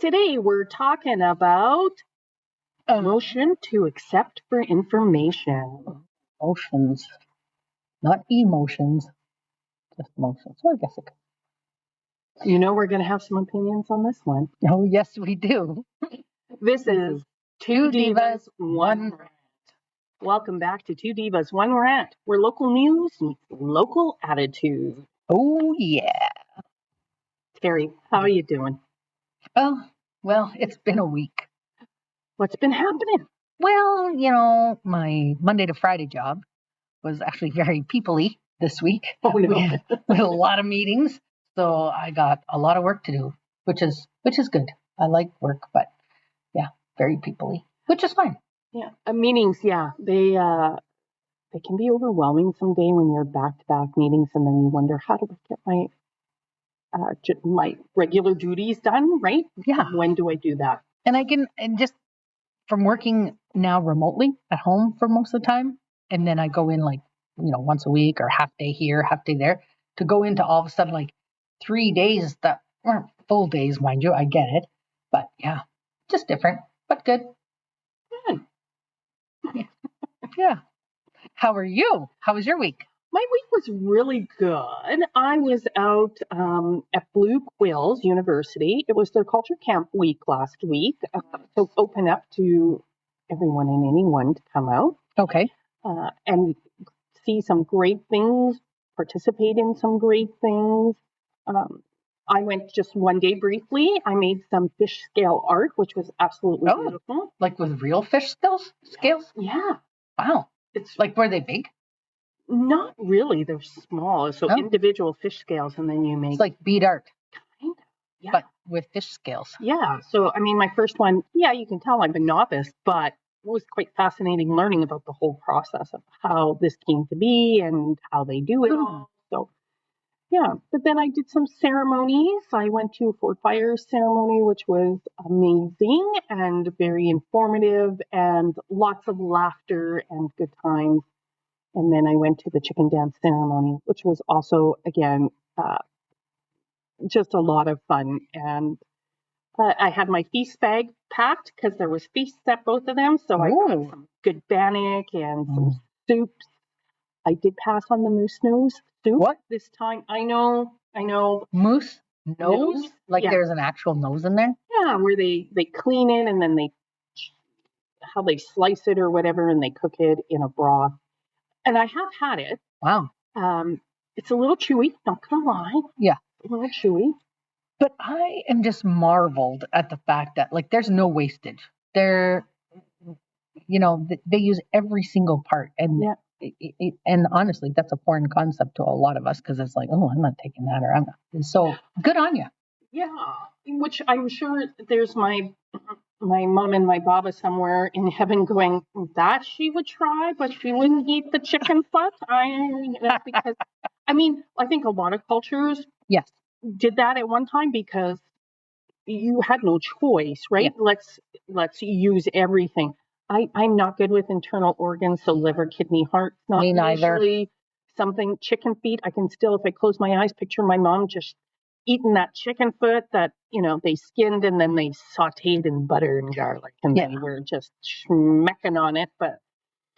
Today we're talking about motion to accept for information. Emotions, not emotions, just emotions. So I guess it could. You know we're going to have some opinions on this one. Oh, yes, we do. This is Two Divas, One Rant. Welcome back to Two Divas, One Rant, where local news meets local attitude. Oh, yeah. Terry, how are you doing? Oh, well, it's been a week. What's been happening? Well, my Monday to Friday job was actually very people-y this week. Oh, no. We had a lot of meetings, so I got a lot of work to do, which is good. I like work, but yeah, very people-y, which is fine. Yeah, meetings, yeah, they can be overwhelming someday when you're back-to-back meetings, and then you wonder, how do I get my regular duties done, right? Yeah. When do I do that? And just from working now remotely at home for most of the time, and then I go in once a week or half day here, half day there, to go into all of a sudden like 3 days that weren't full days, mind you, I get it. But yeah, just different, but good. Good. Yeah. How are you? How was your week? My week was really good. I was out at Blue Quills University. It was their culture camp week last week. So open up to everyone and anyone to come out. Okay. And see some great things, participate in some great things. I went just one day briefly. I made some fish scale art, which was absolutely beautiful. Like with real fish scales? Yeah. Wow. It's like, were they big? Not really. They're small. So individual fish scales, and then you make... It's like bead art. Kind of. Yeah. But with fish scales. Yeah. So, I mean, my first one, you can tell I'm a novice, but it was quite fascinating learning about the whole process of how this came to be and how they do it all. So, yeah. But then I did some ceremonies. I went to a Fort Fire ceremony, which was amazing and very informative and lots of laughter and good times. And then I went to the chicken dance ceremony, which was also, again, just a lot of fun. And I had my feast bag packed because there was feasts at both of them. So I got some good bannock and some soups. I did pass on the moose nose soup. What? This time? I know. Moose nose? Like there's an actual nose in there? Yeah, where they clean it and then how they slice it or whatever, and they cook it in a broth. And I have had it. Wow. It's a little chewy, not gonna lie. Yeah. A little chewy. But I am just marveled at the fact that there's no wastage. They use every single part, and and honestly, that's a foreign concept to a lot of us because it's like, oh, I'm not taking that, or I'm not. So good on you. Yeah, which I'm sure there's my mom and my baba somewhere in heaven going, that she would try, but she wouldn't eat the chicken foot. Because I mean, I think a lot of cultures did that at one time because you had no choice, right? Yeah. Let's use everything. I'm not good with internal organs, so liver, kidney, heart. Not me neither. Something chicken feet. I can still, if I close my eyes, picture my mom just eating that chicken foot that they skinned and then they sautéed in butter and garlic, and they were just schmecking on it. But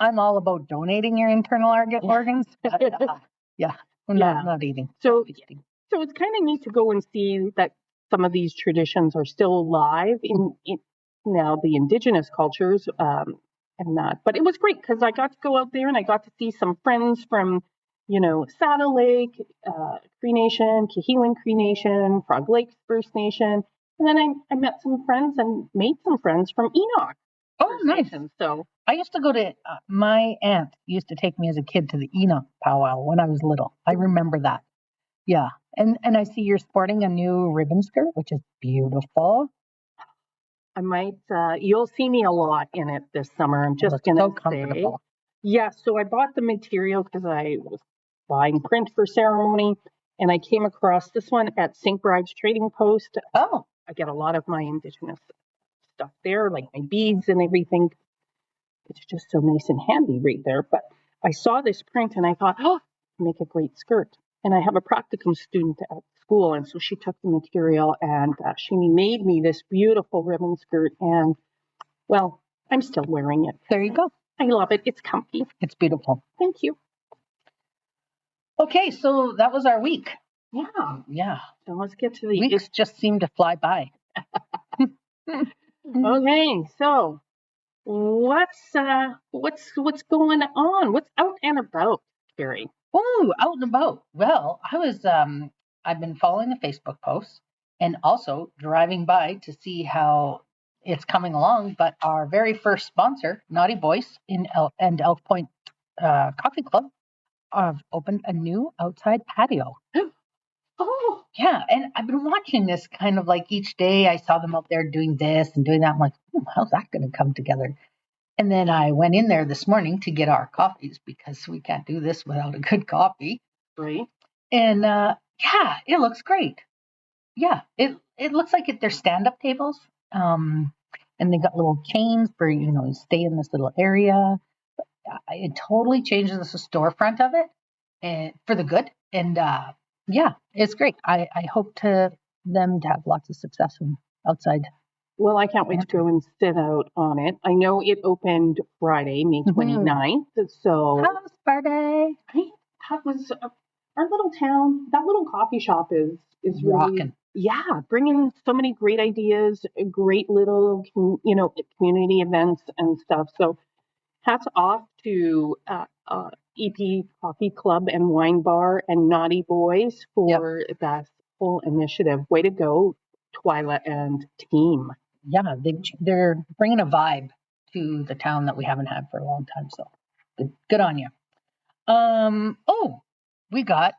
I'm all about donating your internal organs. But, not eating. So it's kind of neat to go and see that some of these traditions are still alive in now the indigenous cultures and that. But it was great because I got to go out there and I got to see some friends from Saddle Lake, Cree Nation, Kihiwin Cree Nation, Frog Lake First Nation. And then I met some friends and made some friends from Enoch. Oh, nice. So I used to go to, my aunt used to take me as a kid to the Enoch powwow when I was little. I remember that. Yeah. And I see you're sporting a new ribbon skirt, which is beautiful. I might, you'll see me a lot in it this summer. I'm just going to say. Yeah, so I bought the material because I was buying print for ceremony, and I came across this one at St. Bride's Trading Post. Oh. I get a lot of my indigenous stuff there, like my beads and everything. It's just so nice and handy right there. But I saw this print and I thought, make a great skirt. And I have a practicum student at school. And so she took the material and she made me this beautiful ribbon skirt. And well, I'm still wearing it. There you go. I love it. It's comfy. It's beautiful. Thank you. Okay, so that was our week. Yeah. Yeah. So let's get to the Weeks just seem to fly by. Okay, so what's going on? What's out and about, Carrie? Oh, out and about. Well, I've been following the Facebook posts and also driving by to see how it's coming along. But our very first sponsor, Naughty Boys and Elk Point Coffee Club, have opened a new outside patio. Oh, Yeah, and I've been watching this kind of like each day. I saw them out there doing this and doing that. I'm like, how's that going to come together? And then I went in there this morning to get our coffees because we can't do this without a good coffee. great. And yeah, it looks great. Yeah, it looks like they're stand-up tables. And they got little chains for, you stay in this little area. It totally changes the storefront of it and for the good. And yeah, it's great. I hope them to have lots of success outside. Well, I can't wait to go and sit out on it. I know it opened Friday, May 29th. So House party. that was our little town. That little coffee shop is really Rocking. Yeah, bringing so many great ideas, great little community events and stuff. So hats off to EP Coffee Club and Wine Bar and Naughty Boys for that whole initiative. Way to go, Twyla and team. Yeah, they're bringing a vibe to the town that we haven't had for a long time. So good on you. Oh, we got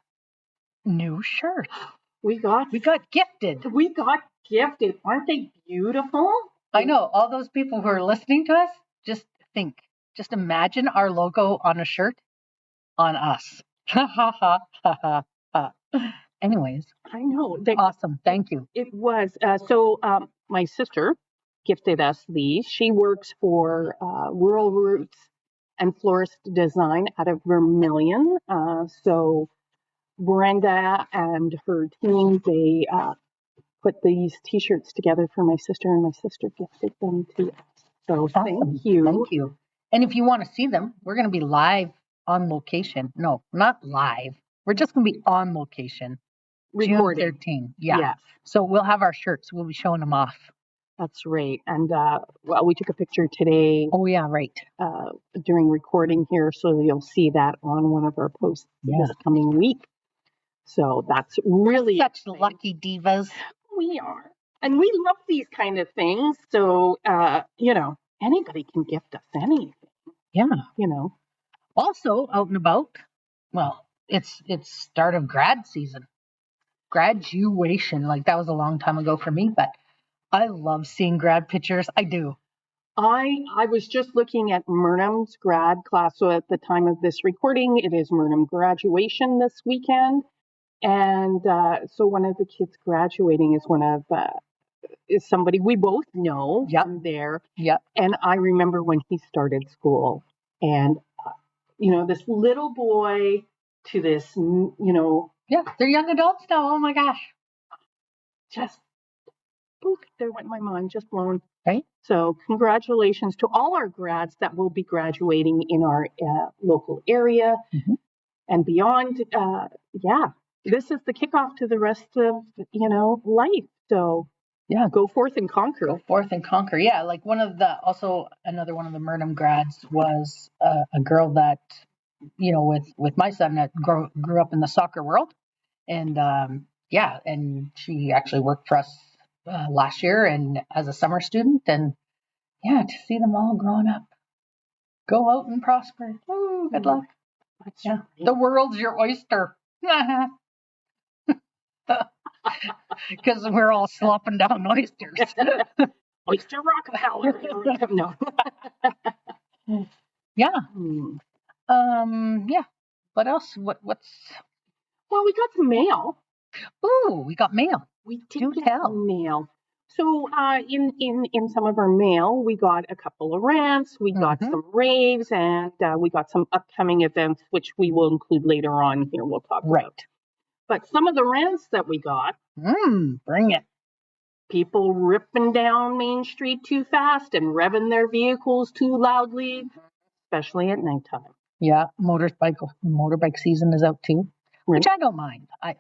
new shirts. We got gifted. We got gifted. Aren't they beautiful? I know. All those people who are listening to us, just imagine our logo on a shirt on us. Ha ha ha ha ha. Anyways, I know. Awesome. Thank you. It was. So my sister gifted us these. She works for Rural Roots and Florist Design out of Vermilion. So Brenda and her team, they put these T-shirts together for my sister, and my sister gifted them to us. So Awesome. Thank you. Thank you. And if you want to see them, we're going to be live on location. No, not live. We're just going to be on location. Recording. June 13. Yeah. Yes, So we'll have our shirts. We'll be showing them off. that's right. And well, we took a picture today Oh, yeah, right. during recording here, so you'll see that on one of our posts this coming week. So that's really Such exciting. lucky divas. We are. And we love these kind of things. So, anybody can gift us anything. Yeah. Also, out and about, well, it's start of grad season. Graduation. Like that was a long time ago for me, but I love seeing grad pictures. I do. I was just looking at Murnham's grad class. So at the time of this recording, it is Murnham graduation this weekend. And so one of the kids graduating is somebody we both know from there. Yep. And I remember when he started school and, this little boy to this, Yeah, they're young adults now. Oh my gosh. just, poof, there went my mind, just blown. Right. So congratulations to all our grads that will be graduating in our local area and beyond. This is the kickoff to the rest of, life. So yeah, go forth and conquer. Go forth and conquer. Yeah, like another one of the Murnham grads was a girl that, with my son that grew up in the soccer world. And and she actually worked for us last year and as a summer student. And yeah, to see them all growing up, go out and prosper. Ooh, good luck. Yeah. The world's your oyster. Because we're all slopping down oysters. Oyster Rockefeller. No. Yeah. Yeah. What else? What's? Well, we got some mail. Ooh, we got mail. We did get mail. So in some of our mail, we got a couple of rants, we got some raves, and we got some upcoming events, which we will include later on here. We'll talk about. But some of the rants that we got, Bring it. people ripping down Main Street too fast and revving their vehicles too loudly, especially at nighttime. Yeah, motorbike season is out too, which I don't mind. I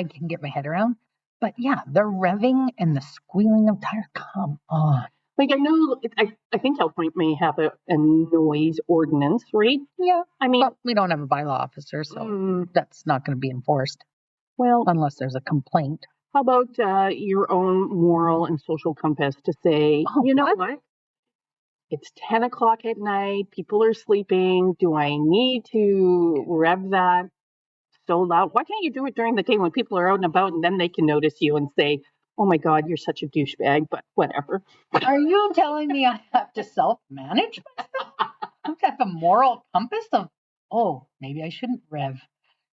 can get my head around. But yeah, the revving and the squealing of tires. Come on. Like I know, I think Hellpoint may have a noise ordinance, right? Yeah. I mean, But we don't have a bylaw officer, so that's not going to be enforced. Well, unless there's a complaint. How about your own moral and social compass to say, you know what? It's 10 o'clock at night. People are sleeping. Do I need to rev that so loud? Why can't you do it during the day when people are out and about and then they can notice you and say, oh my God, you're such a douchebag, but whatever. Are you telling me I have to self-manage myself? I have to have a moral compass of, oh, maybe I shouldn't rev.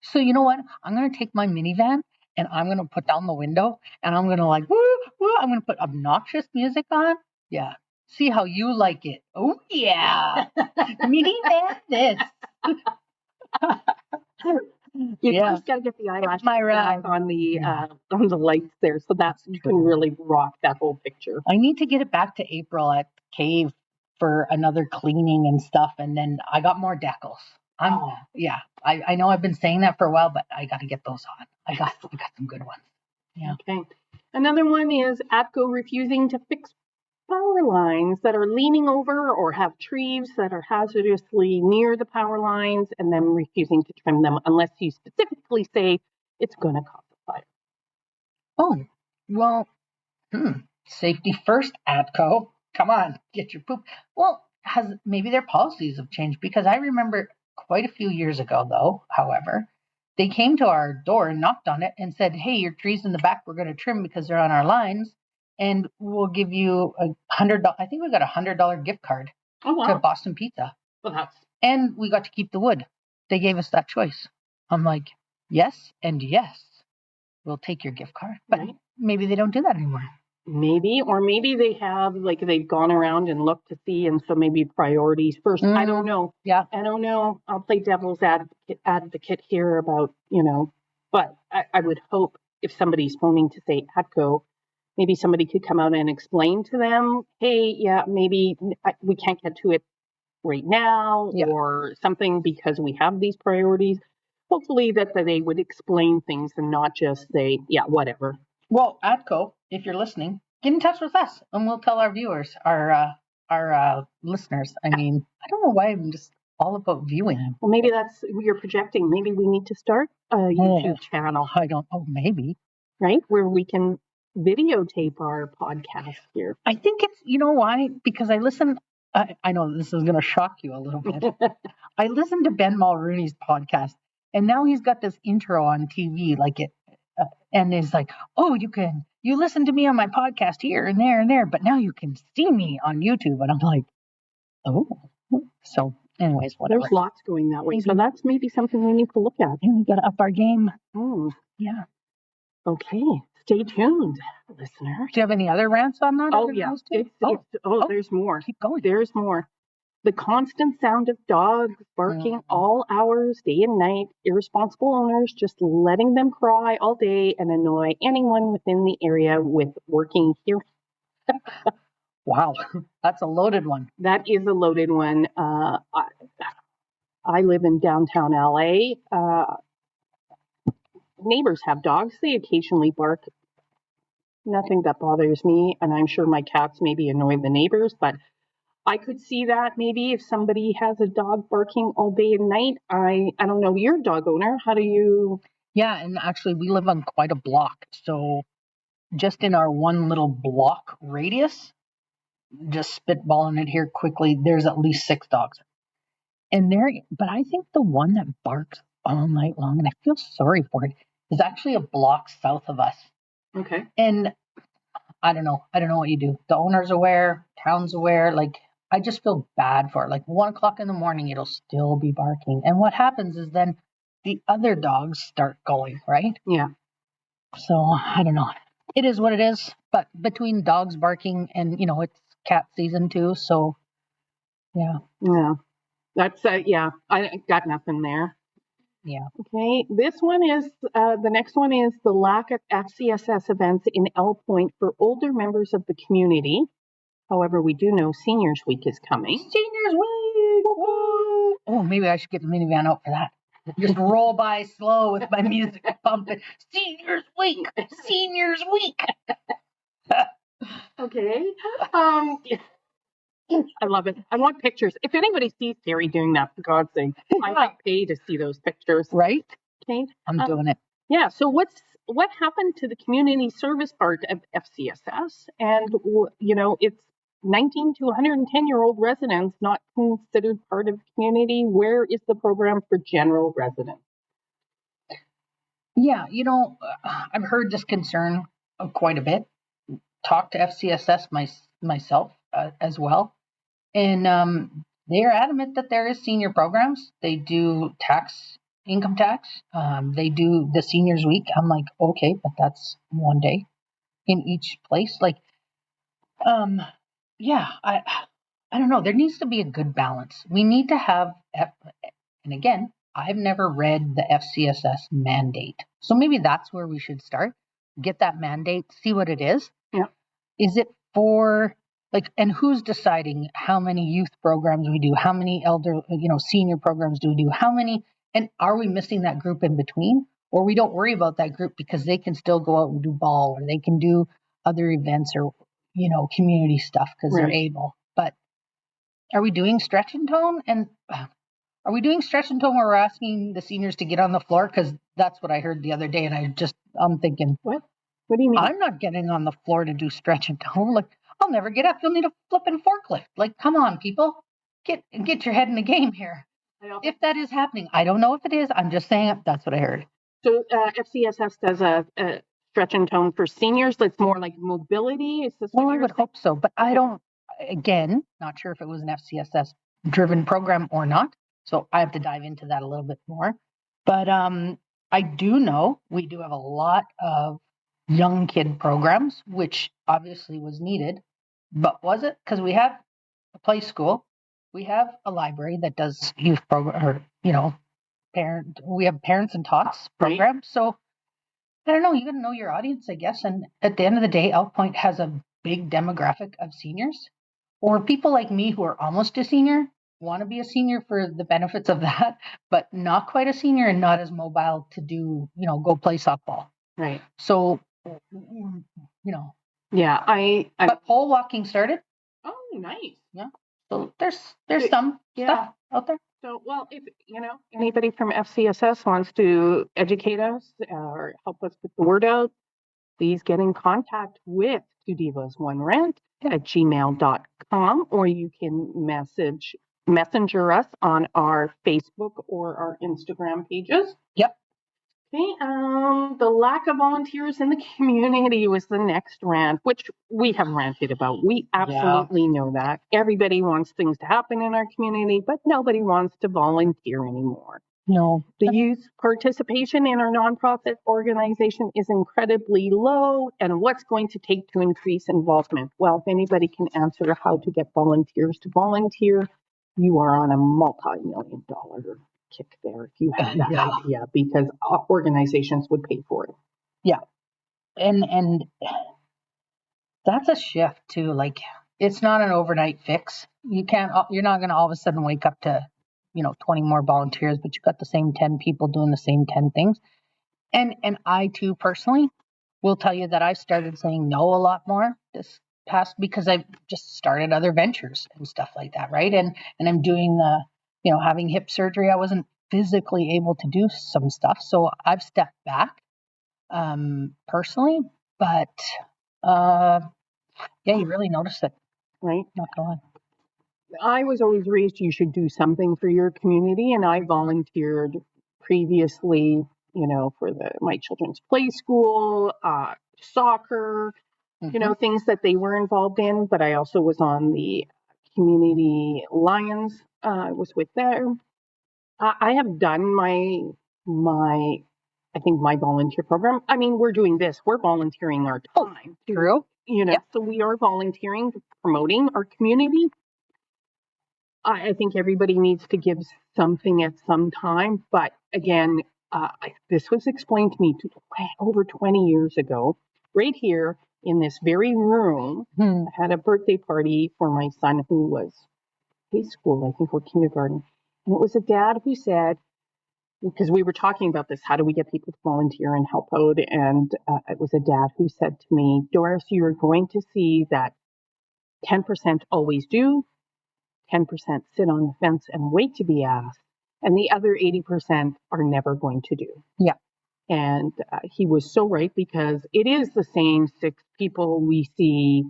So you know what? I'm going to take my minivan and I'm going to put down the window and I'm going to like, woo, woo, I'm going to put obnoxious music on. Yeah. See how you like it. Oh, yeah. Minivan this. You just got to get the eyelash back on the lights there, so that you can really rock that whole picture. I need to get it back to April at Cave for another cleaning and stuff, and then I got more decals. I know I've been saying that for a while, but I got to get those on. I got some good ones. Yeah. Okay. Another one is ATCO refusing to fix power lines that are leaning over or have trees that are hazardously near the power lines, and then refusing to trim them unless you specifically say it's going to cause a fire. Oh, well, safety first, ATCO. Come on, get your poop. Well, maybe their policies have changed, because I remember quite a few years ago, though, however, they came to our door and knocked on it and said, hey, your trees in the back we're going to trim because they're on our lines. And we'll give you $100. I think we got $100 gift card to Boston Pizza. And we got to keep the wood. They gave us that choice. I'm like, yes and yes. We'll take your gift card. But maybe they don't do that anymore. Maybe, or maybe they have, like, they've gone around and looked to see, and so maybe priorities first. I don't know. Yeah. I don't know. I'll play devil's advocate here about, but I would hope if somebody's phoning to say ATCO, maybe somebody could come out and explain to them, hey, yeah, maybe we can't get to it right now or something because we have these priorities. Hopefully that they would explain things and not just say, yeah, whatever. Well, ATCO, if you're listening, get in touch with us and we'll tell our viewers, our listeners. I mean, I don't know why I'm just all about viewing. Well, maybe that's, you're projecting. Maybe we need to start a YouTube channel. Maybe. Right? Where we can videotape our podcast here. I think it's, you know why? Because I know this is going to shock you a little bit. I listened to Ben Mulrooney's podcast, and now he's got this intro on TV, and it's like, oh, you listen to me on my podcast here and there and there, but now you can see me on YouTube. And I'm like, oh. So anyways, whatever. There's lots going that way. So that's maybe something we need to look at. And we got to up our game. Oh. Yeah. Okay. Stay tuned, listener. Do you have any other rants on that? Oh, yeah. There's more. Keep going. There's more. The constant sound of dogs barking all hours, day and night, irresponsible owners just letting them cry all day and annoy anyone within the area with working here. Wow, that's a loaded one. That is a loaded one. I live in downtown LA. Neighbors have dogs. They occasionally bark. Nothing that bothers me, and I'm sure my cats maybe annoy the neighbors, but I could see that maybe if somebody has a dog barking all day and night. I don't know, you're a dog owner. How do you? Yeah, and actually we live on quite a block. So just in our one little block radius, just spitballing it here quickly, there's at least 6 dogs. But I think the one that barks all night long, and I feel sorry for it, is actually a block south of us. Okay. And I don't know what you do. The owner's aware, town's aware, I just feel bad for it. 1 o'clock in the morning, it'll still be barking. And what happens is then the other dogs start going, right? Yeah. So I don't know. It is what it is. But between dogs barking and, it's cat season too. So yeah. Yeah. That's, I got nothing there. Yeah. Okay, this one is, the next one is the lack of FCSS events in L Point for older members of the community. However, we do know Seniors Week is coming. Seniors Week! Woo! Oh, maybe I should get the minivan out for that. Just roll by slow with my music pumping. Seniors Week! Seniors Week! Okay. I love it. I want pictures. If anybody sees Terry doing that, for God's sake, I might pay to see those pictures. Right? Okay. I'm doing it. Yeah. So what happened to the community service part of FCSS? And it's 19 to 110-year-old residents not considered part of the community. Where is the program for general residents? Yeah, I've heard this concern quite a bit. Talked to FCSS myself as well. And they are adamant that there is senior programs. They do income tax. They do the seniors week. I'm like, okay, but that's one day in each place. Like, yeah, I don't know. There needs to be a good balance. We need to have, and again, I've never read the FCSS mandate. So maybe that's where we should start. Get that mandate, see what it is. Yeah. Is it for and who's deciding how many youth programs we do, how many senior programs do we do, how many, and are we missing that group in between? Or we don't worry about that group because they can still go out and do ball, or they can do other events, or, community stuff because they're able. But are we doing stretch and tone? And are we doing stretch and tone where we're asking the seniors to get on the floor? Because that's what I heard the other day. And I'm thinking, what do you mean? I'm not getting on the floor to do stretch and tone. Like, I'll never get up. You'll need a flipping forklift. Like, come on, people, get your head in the game here. If that is happening, I don't know if it is. I'm just saying that's what I heard. So FCSS does a stretch and tone for seniors. That's more like mobility. Is this? Well, I would hope so, but I don't. Again, not sure if it was an FCSS driven program or not. So I have to dive into that a little bit more. But I do know we do have a lot of young kid programs, which obviously was needed. But was it? Because we have a play school, we have a library that does youth program, or we have parents and tots programs. Right. So I don't know. You got to know your audience, I guess. And at the end of the day, Elk Point has a big demographic of seniors, or people like me who are almost a senior, want to be a senior for the benefits of that, but not quite a senior and not as mobile to do, go play softball. Right. So, Yeah, but pole walking started. Oh, nice. Yeah. So there's some stuff out there. So, well, if anybody from FCSS wants to educate us or help us put the word out, please get in contact with Two Divas One Rant at gmail.com, or you can messenger us on our Facebook or our Instagram pages. Yep. Okay, the lack of volunteers in the community was the next rant, which we have ranted about. We absolutely know that. Everybody wants things to happen in our community, but nobody wants to volunteer anymore. No. The youth participation in our nonprofit organization is incredibly low, and what's going to take to increase involvement? Well, if anybody can answer how to get volunteers to volunteer, you are on a multi-million-dollar kick there if you have that idea, because organizations would pay for it. Yeah. And that's a shift too. Like, it's not an overnight fix. You're not going to all of a sudden wake up to, 20 more volunteers, but you've got the same 10 people doing the same 10 things. And I too personally will tell you that I've started saying no a lot more this past, because I've just started other ventures and stuff like that. Right. And I'm doing having hip surgery. I wasn't physically able to do some stuff. So I've stepped back, personally, but, you really notice it. Right. Not gonna lie. I was always raised you should do something for your community, and I volunteered previously, for my children's play school, soccer, things that they were involved in. But I also was on the Community Lions. I was with them. I have done my volunteer program. I mean, we're doing this. We're volunteering our time. True. So we are volunteering, promoting our community. I think everybody needs to give something at some time. But again, this was explained to me over 20 years ago, right here in this very room. I had a birthday party for my son who was preschool, I think, or kindergarten. And it was a dad who said, because we were talking about this, how do we get people to volunteer and help out? And it was a dad who said to me, Doris, you're going to see that 10% always do, 10% sit on the fence and wait to be asked, and the other 80% are never going to do. Yeah. And he was so right, because it is the same 6 people we see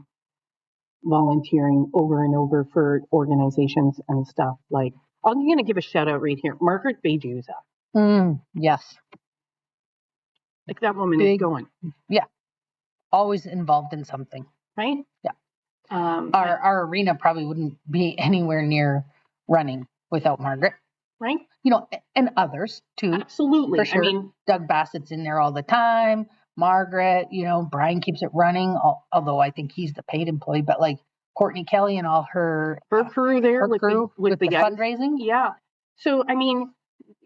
volunteering over and over for organizations and stuff. Like, I'm going to give a shout out right here, Margaret Bejuza. Yes. Like, that woman is going. Yeah. Always involved in something. Right? Yeah. Our arena probably wouldn't be anywhere near running without Margaret. Right? You know, and others too. Absolutely. For sure. I mean, Doug Bassett's in there all the time. Margaret, you know, Brian keeps it running, although I think he's the paid employee, but like Courtney Kelly and all her crew there, with the fundraising. Yeah. So, I mean,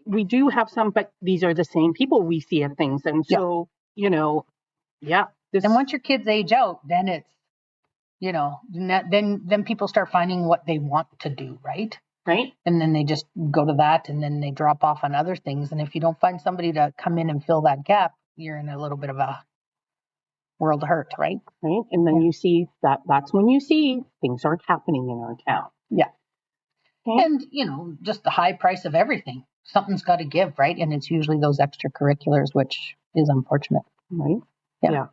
we do have some, but these are the same people we see at things. And so, you know, yeah. And once your kids age out, then it's, you know, then people start finding what they want to do, right? Right. And then they just go to that, and then they drop off on other things. And if you don't find somebody to come in and fill that gap, you're in a little bit of a world of hurt, right? Right. And then you see that's when you see things aren't happening in our town. Yeah. Okay. And, you know, just the high price of everything. Something's got to give, right? And it's usually those extracurriculars, which is unfortunate. Right. Yeah.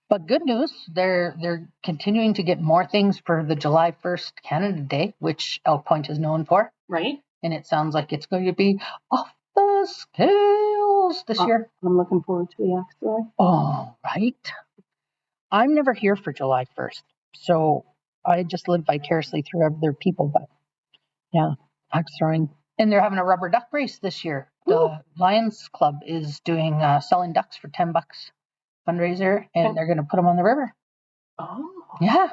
But good news, they're continuing to get more things for the July 1st Canada Day, which Elk Point is known for. Right. And it sounds like it's going to be off the scales this year. I'm looking forward to the axe throwing. Oh, right. I'm never here for July 1st, so I just live vicariously through other people. But yeah, axe throwing. And they're having a rubber duck race this year. The Lions Club is doing selling ducks for $10 fundraiser, and they're going to put them on the river. Oh. Yeah.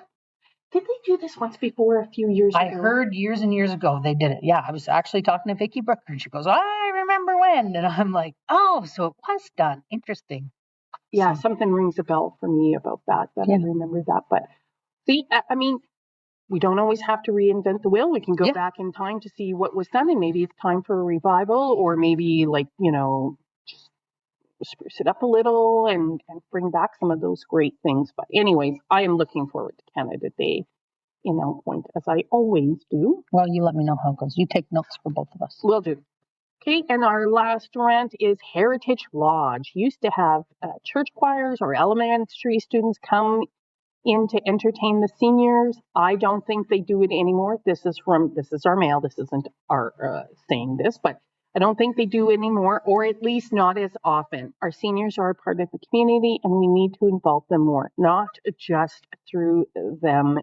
Did they do this once before a few years ago? I heard years and years ago they did it. Yeah, I was actually talking to Vicki Brooker, and she goes, I remember when. And I'm like, oh, so it was done. Interesting. Yeah, something rings a bell for me about that I remember that. But see, I mean, we don't always have to reinvent the wheel. We can go back in time to see what was done, and maybe it's time for a revival, or maybe, like, you know, just spruce it up a little and bring back some of those great things. But anyways, I am looking forward to Canada Day in Elk Point, as I always do. Well, you let me know how it goes. You take notes for both of us. Will do. Okay, and our last rant is Heritage Lodge. Used to have church choirs or elementary students come in to entertain the seniors. I don't think they do it anymore. This is our mail. This isn't our saying this, but I don't think they do anymore, or at least not as often. Our seniors are a part of the community, and we need to involve them more, not just throw them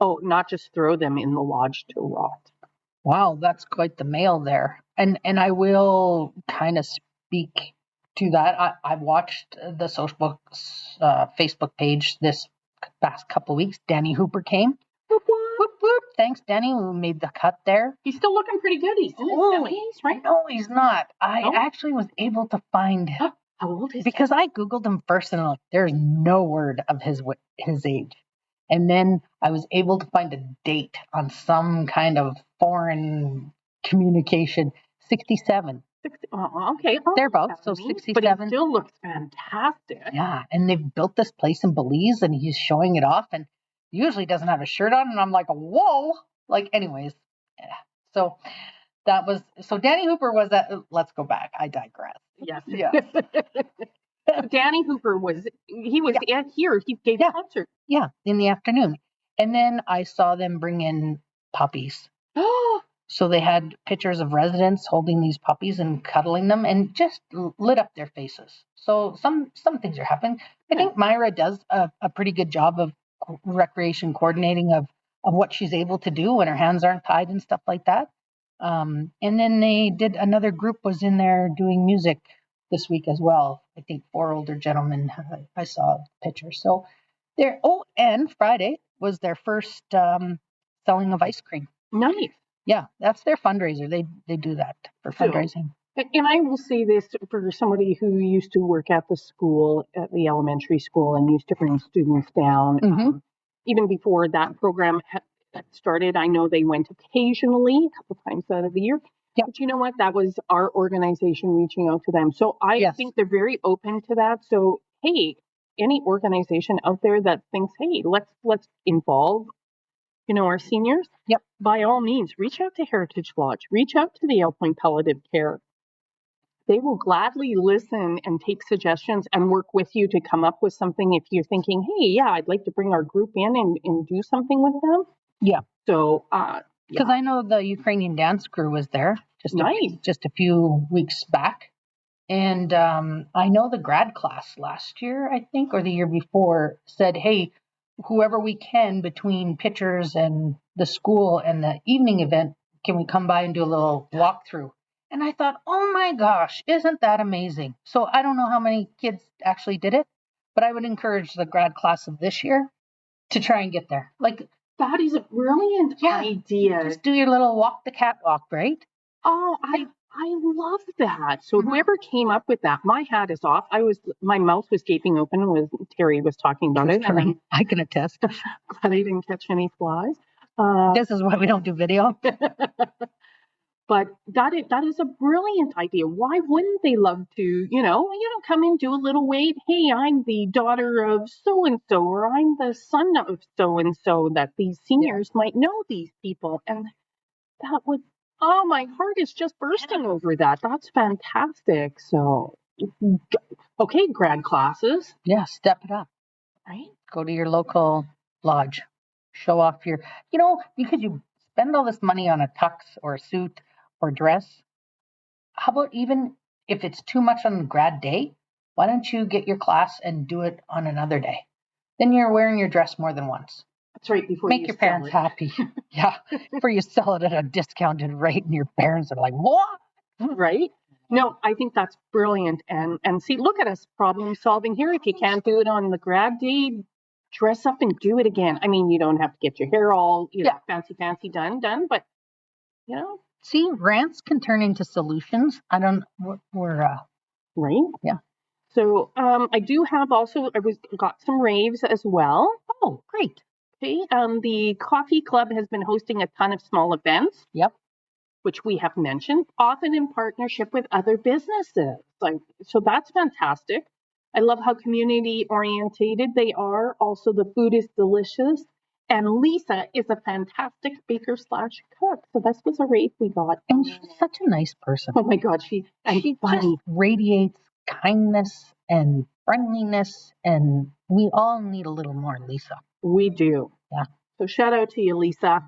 in the lodge to rot. Wow, that's quite the mail there. And I will kind of speak to that. I watched the social Facebook page this past couple of weeks. Danny Hooper came. Whoop, whoop, whoop. Thanks, Danny. We made the cut there. He's still looking pretty good. He's in his 70s, right? No, he's not. I actually was able to find how old is he? Because I Googled him first, and I'm like, there's no word of his age. And then I was able to find a date on some kind of foreign communication. 67. Okay. They're both. So 67. But he still looks fantastic. Yeah. And they've built this place in Belize, and he's showing it off, and usually doesn't have a shirt on. And I'm like, whoa. Like, anyways. Yeah. So Danny Hooper was at, let's go back. I digress. Yes. Yeah. Danny Hooper here. He gave a concert. Yeah. In the afternoon. And then I saw them bring in puppies. So they had pictures of residents holding these puppies and cuddling them, and just lit up their faces. So some things are happening. I think Myra does a pretty good job of recreation coordinating of what she's able to do when her hands aren't tied and stuff like that. And then they did, another group was in there doing music this week as well. I think 4 older gentlemen. I saw pictures. So and Friday was their first selling of ice cream. Nice. Yeah, that's their fundraiser. They do that for So, fundraising. and I will say this for somebody who used to work at the school, at the elementary school, and used to bring students down. Mhm. Even before that program had started, I know they went occasionally, a couple times out of the year. Yep. But you know what? That was our organization reaching out to them. So I Yes. think they're very open to that. So hey, any organization out there that thinks, hey, let's involve, our seniors. Yep. By all means, reach out to Heritage Lodge, reach out to the Elk Point Palliative Care. They will gladly listen and take suggestions and work with you to come up with something if you're thinking, hey, yeah, I'd like to bring our group in and do something with them. Yeah. So, Because I know the Ukrainian dance crew was there nice. just a few weeks back. And I know the grad class last year, I think, or the year before, said, hey, whoever we can between pictures and the school and the evening event, can we come by and do a little walkthrough? And I thought, oh my gosh, isn't that amazing? So I don't know how many kids actually did it, but I would encourage the grad class of this year to try and get there. Like, That is a brilliant idea. just do your little walk the catwalk, right? Oh, I love that. So whoever came up with that, my hat is off. My mouth was gaping open when Terry was talking about it. And I'm I can attest. glad I didn't catch any flies. This is why we don't do video. But that is a brilliant idea. Why wouldn't they love to, come in, do a little wait. Hey, I'm the daughter of so and so, or I'm the son of so and so. That these seniors might know these people, and that would. Oh, my heart is just bursting over that. That's fantastic. So, okay, grad classes, Yeah, step it up. right? Go to your local lodge. Show off your, because you spend all this money on a tux or a suit or dress. How about even if it's too much on the grad day, why don't you get your class and do it on another day? Then you're wearing your dress more than once. That's right. Before Make your parents happy. Yeah. Before you sell it at a discounted rate and your parents are like, what? Right? No, I think that's brilliant. And see, look at us problem solving here. If you can't do it on the grad day, dress up and do it again. I mean, you don't have to get your hair all, fancy done, but See, rants can turn into solutions. We're right? Yeah. So I do have also got some raves as well. Oh, great. Okay. The coffee club has been hosting a ton of small events. Yep. Which we have mentioned, often in partnership with other businesses. So that's fantastic. I love how community orientated they are. Also, the food is delicious. And Lisa is a fantastic baker / cook. So this was a rave we got. And she's such a nice person. Oh my God, she funny. Just radiates kindness and friendliness, and we all need a little more Lisa. We do. Yeah. So shout out to you, Lisa.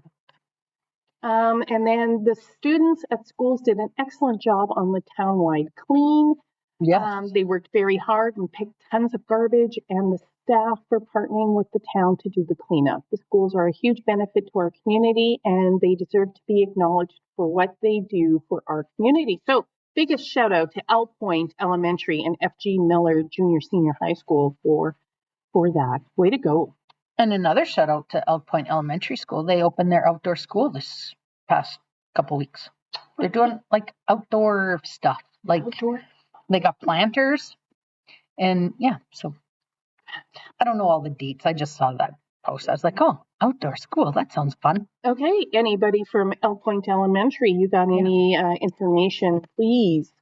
And then the students at schools did an excellent job on the townwide clean. Yes. They worked very hard and picked tons of garbage, and the staff were partnering with the town to do the cleanup. The schools are a huge benefit to our community, and they deserve to be acknowledged for what they do for our community. So biggest shout out to Elk Point Elementary and FG Miller Junior Senior High School for that. Way to go. And another shout out to Elk Point Elementary School. They opened their outdoor school this past couple weeks. They're doing like outdoor stuff. Like they got planters. And yeah, so I don't know all the deets. I just saw that post. I was like, oh, outdoor school. That sounds fun. Okay. Anybody from Elk Point Elementary, you got any information, please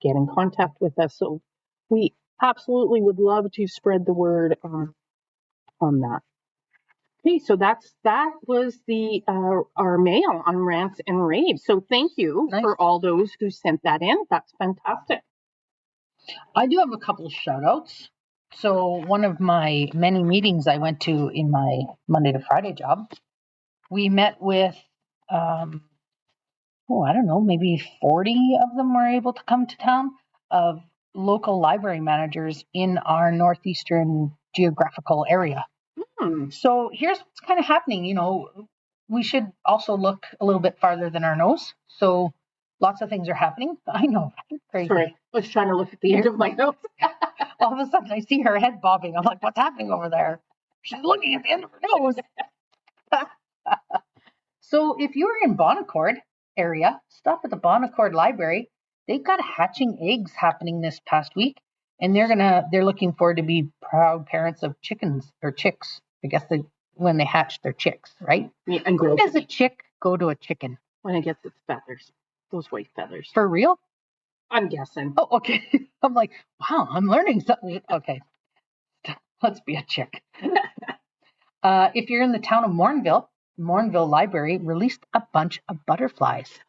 get in contact with us. So we absolutely would love to spread the word on that. Okay, so that was the our mail on rants and raves. So thank you for all those who sent that in. That's fantastic. I do have a couple of shout outs. So one of my many meetings I went to in my Monday to Friday job, we met with I don't know, maybe 40 of them were able to come to town, of local library managers in our northeastern geographical area. So here's what's kind of happening. We should also look a little bit farther than our nose. So lots of things are happening. I know. Crazy. Sorry, I was trying to look at the end of my nose. All of a sudden I see her head bobbing. I'm like, what's happening over there? She's looking at the end of her nose. So if you're in Bonaccord, area, stop at the Bon Accord Library. They've got hatching eggs happening this past week, and they're looking forward to be proud parents of chickens or chicks. I guess when they hatch their chicks, right? Yeah, and When grow does a chick go to a chicken? when it gets its feathers, those white feathers. For real? I'm guessing. Oh, okay. I'm like, wow, I'm learning something. Okay, let's be a chick. If you're in the town of Morinville Library released a bunch of butterflies.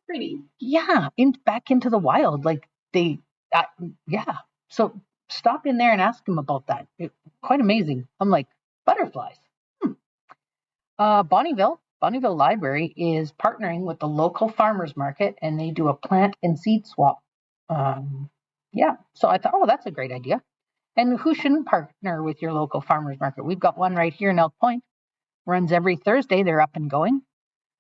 Pretty. Yeah, back into the wild. Like yeah. So stop in there and ask them about that. Quite amazing. I'm like, butterflies. Bonnyville Library is partnering with the local farmers market, and they do a plant and seed swap. Yeah, so I thought, oh, that's a great idea. And who shouldn't partner with your local farmers market? We've got one right here in Elk Point. Runs every Thursday. They're up and going.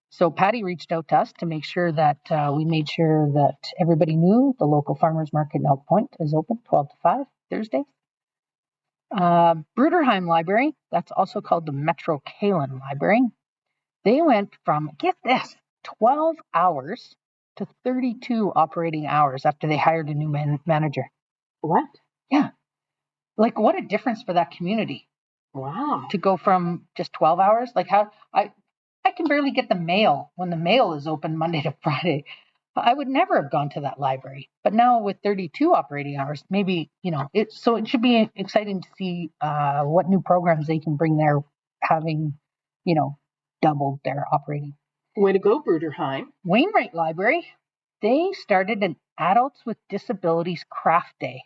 So Patty reached out to us to make sure that we made sure that everybody knew the local farmers market in Elk Point is open 12 to 5 Thursdays. Bruderheim Library, that's also called the Metro Kalen Library. They went from, get this, 12 hours to 32 operating hours after they hired a new manager. What? Yeah. Like, what a difference for that community. Wow. To go from just 12 hours. Like, how I can barely get the mail when the mail is open Monday to Friday. I would never have gone to that library. But now with 32 operating hours, maybe, it should be exciting to see what new programs they can bring there, having, doubled their operating. Way to go, Bruderheim. Wainwright Library, they started an Adults with Disabilities Craft Day.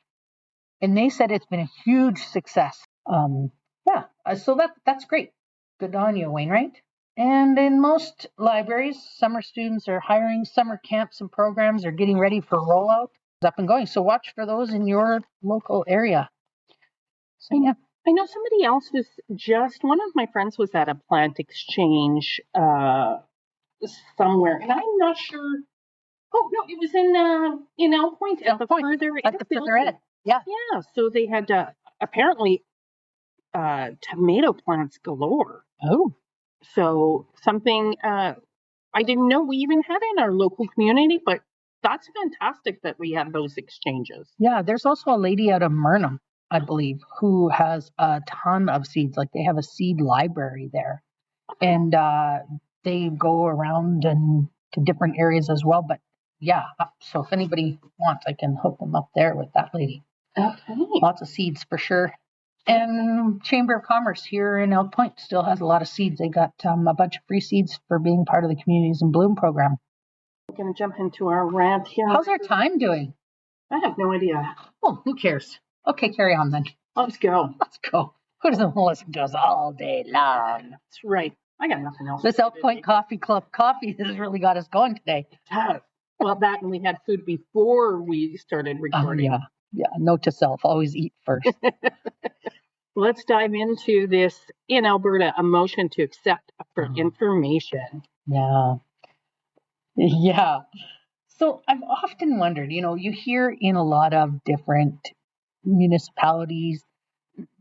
And they said it's been a huge success. So that's great. Good on you, Wainwright. And in most libraries, summer students are hiring. Summer camps and programs are getting ready for rollout. It's up and going. So watch for those in your local area. So yeah. I know somebody else one of my friends was at a plant exchange somewhere, and I'm not sure. Oh no, it was in Elk Point at the further end. Yeah. Yeah. So they had apparently tomato plants galore. Oh. So something I didn't know we even had in our local community, but that's fantastic that we have those exchanges. Yeah, there's also a lady out of Murnum, I believe, who has a ton of seeds. Like, they have a seed library there, and they go around and to different areas as well. But yeah, so if anybody wants, I can hook them up there with that lady. Okay. Lots of seeds for sure. And Chamber of Commerce here in Elk Point still has a lot of seeds. They got a bunch of free seeds for being part of the Communities in Bloom program. We're going to jump into our rant here. How's our time doing? I have no idea. Oh, who cares? Okay, carry on then. Let's go. Who doesn't listen to us all day long? That's right. I got nothing else. This Elk Point Coffee Club coffee has really got us going today. Well, that and we had food before we started recording. Yeah, note to self, always eat first. Let's dive into this in Alberta, a motion to accept for information. Yeah. So I've often wondered, you hear in a lot of different municipalities,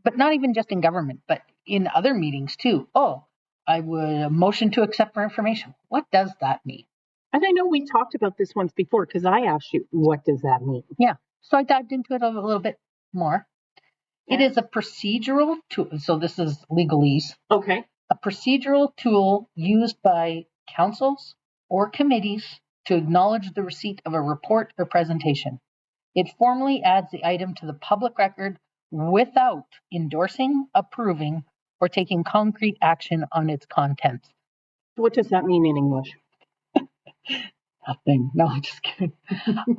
but not even just in government, but in other meetings too. Oh, I would motion to accept for information. What does that mean? And I know we talked about this once before because I asked you, what does that mean? Yeah. So I dived into it a little bit more. Yeah. It is a procedural tool. So this is legalese. Okay. A procedural tool used by councils or committees to acknowledge the receipt of a report or presentation. It formally adds the item to the public record without endorsing, approving, or taking concrete action on its contents. What does that mean in English? Nothing. No, I'm just kidding.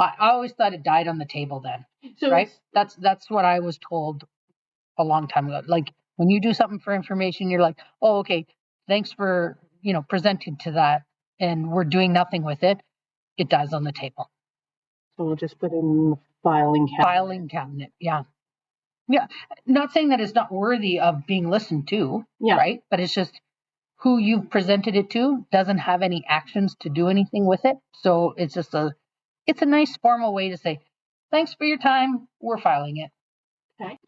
I always thought it died on the table then. So right? That's what I was told a long time ago. Like, when you do something for information, you're like, oh, okay, thanks for, presenting to that, and we're doing nothing with it. It dies on the table. So we'll just put it in the filing cabinet. Filing cabinet, yeah. Yeah. Not saying that it's not worthy of being listened to, right? But it's just who you've presented it to doesn't have any actions to do anything with it. So it's just it's a nice formal way to say, thanks for your time, we're filing it. Okay.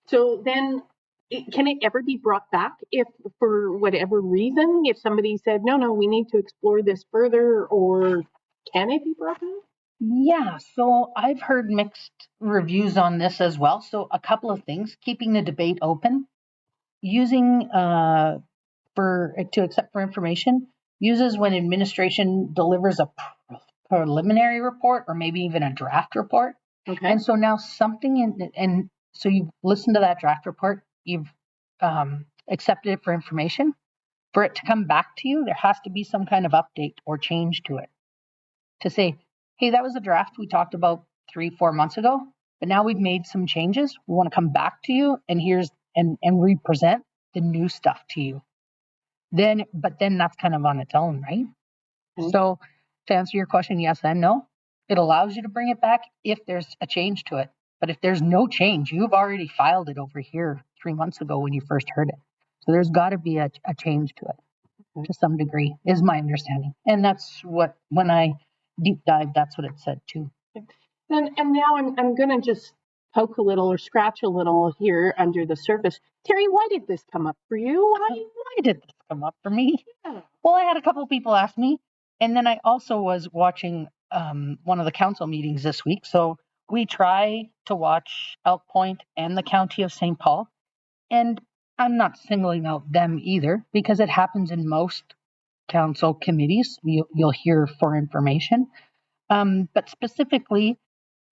So then Can it ever be brought back if, for whatever reason, if somebody said, no, we need to explore this further, or can it be brought back? Yeah, so I've heard mixed reviews on this as well. So a couple of things: keeping the debate open, using to accept for information, uses when administration delivers a preliminary report or maybe even a draft report. Okay. And so now and so you've listened to that draft report, you've accepted it for information. For it to come back to you, there has to be some kind of update or change to it to say, hey, that was a draft we talked about 3-4 months ago, but now we've made some changes. We want to come back to you and represent the new stuff to you. But then that's kind of on its own, right? Mm-hmm. So to answer your question, yes and no. It allows you to bring it back if there's a change to it. But if there's no change, you've already filed it over here 3 months ago when you first heard it. So there's got to be a change to it to some degree, is my understanding. And that's what, when I deep dive, that's what it said too. And now I'm going to just poke a little or scratch a little here under the surface. Terry, why did this come up for you? Why did this come up for me? Yeah. Well, I had a couple of people ask me, and then I also was watching one of the council meetings this week. So we try to watch Elk Point and the County of St. Paul, and I'm not singling out them either because it happens in most council committees. You'll hear for information. But specifically,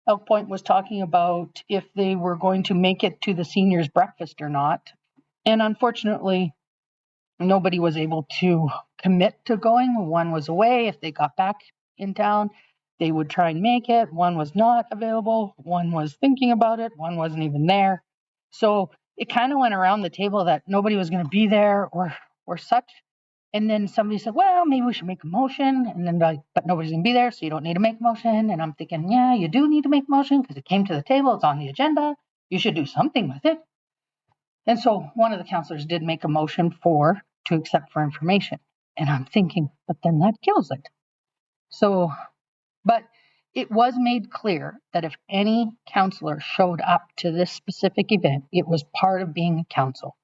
Elk Point was talking about if they were going to make it to the seniors breakfast or not. And unfortunately, nobody was able to commit to going. One was away. If they got back in town, they would try and make it. One was not available. One was thinking about it. One wasn't even there. So it kind of went around the table that nobody was going to be there or such. And then somebody said, well, maybe we should make a motion. And then but nobody's going to be there, so you don't need to make a motion. And I'm thinking, yeah, you do need to make a motion because it came to the table. It's on the agenda. You should do something with it. And so one of the councillors did make a motion to accept for information. And I'm thinking, but then that kills it. So, but it was made clear that if any councillor showed up to this specific event, it was part of being a council.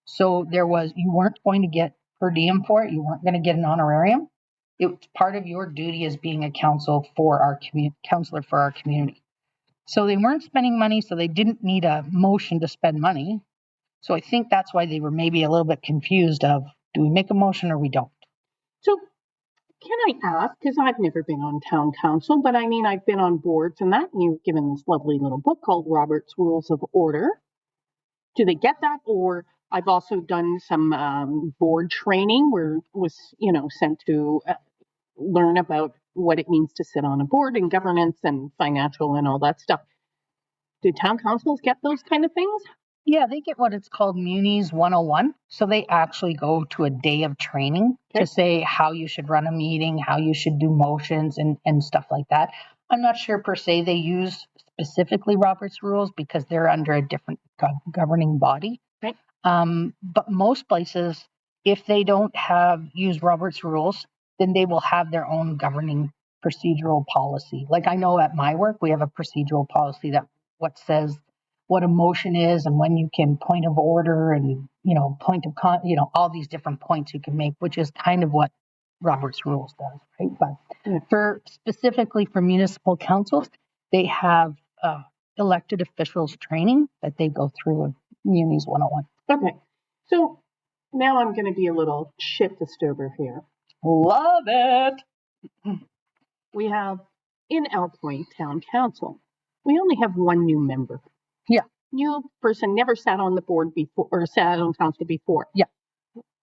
So you weren't going to get per diem for it. You weren't going to get an honorarium. It's part of your duty as being a council for our councillor for our community. So they weren't spending money, so they didn't need a motion to spend money. So I think that's why they were maybe a little bit confused of, do we make a motion or we don't? So can I ask, because I've never been on town council, but I mean, I've been on boards and that, and you've given this lovely little book called Robert's Rules of Order. Do they get that? Or I've also done some board training where was, sent to learn about what it means to sit on a board and governance and financial and all that stuff. Do town councils get those kind of things? Yeah, they get what it's called Munis 101. So they actually go to a day of training to say how you should run a meeting, how you should do motions and stuff like that. I'm not sure per se they use specifically Robert's rules because they're under a different governing body. Right. But most places, if they don't use Robert's rules, then they will have their own governing procedural policy. Like I know at my work, we have a procedural policy that says what a motion is and when you can point of order and, point of all these different points you can make, which is kind of what Robert's rules does, right? But specifically for municipal councils, they have elected officials training that they go through in Munis 101. Okay. So now I'm going to be a little shit disturber here. Love it. We have in Elk Point Town Council, we only have one new member. Yeah. New person never sat on the board before or sat on council before. Yeah.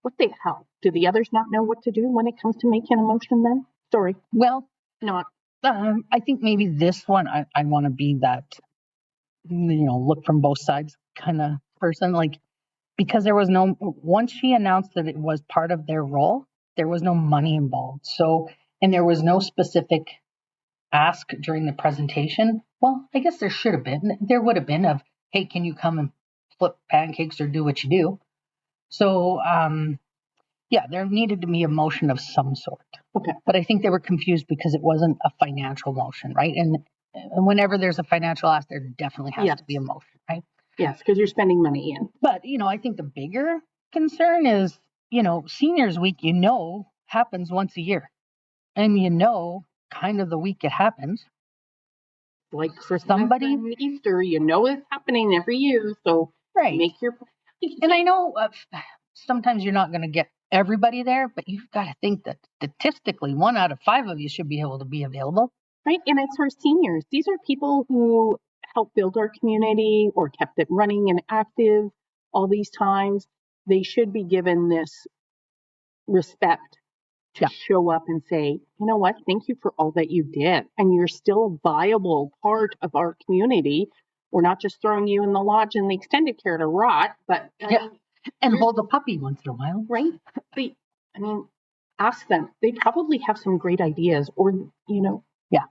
What the hell? Do the others not know what to do when it comes to making a motion then? Sorry. Well, not. I think maybe this one, I want to be that, look from both sides kind of person. Because once she announced that it was part of their role, there was no money involved. So, and there was no specific ask during the presentation. Well, I guess there would have been of, hey, can you come and flip pancakes or do what you do? So, there needed to be a motion of some sort. Okay. But I think they were confused because it wasn't a financial motion, right? And whenever there's a financial ask, there definitely has to be a motion, right? Yes, because you're spending money in. But, I think the bigger concern is, seniors week, happens once a year, and kind of the week it happens. Like Christmas Somebody- and Easter, it's happening every year. So Right. make your. And I know sometimes you're not going to get everybody there, but you've got to think that statistically 1 out of 5 of you should be able to be available. Right. And it's our seniors. These are people who helped build our community or kept it running and active all these times. They should be given this respect to Yeah. show up and say, you know what, thank you for all that you did. And you're still a viable part of our community. We're not just throwing you in the lodge and the extended care to rot, but Yeah. And hold a puppy once in a while. right? Ask them. They probably have some great ideas or, Yeah.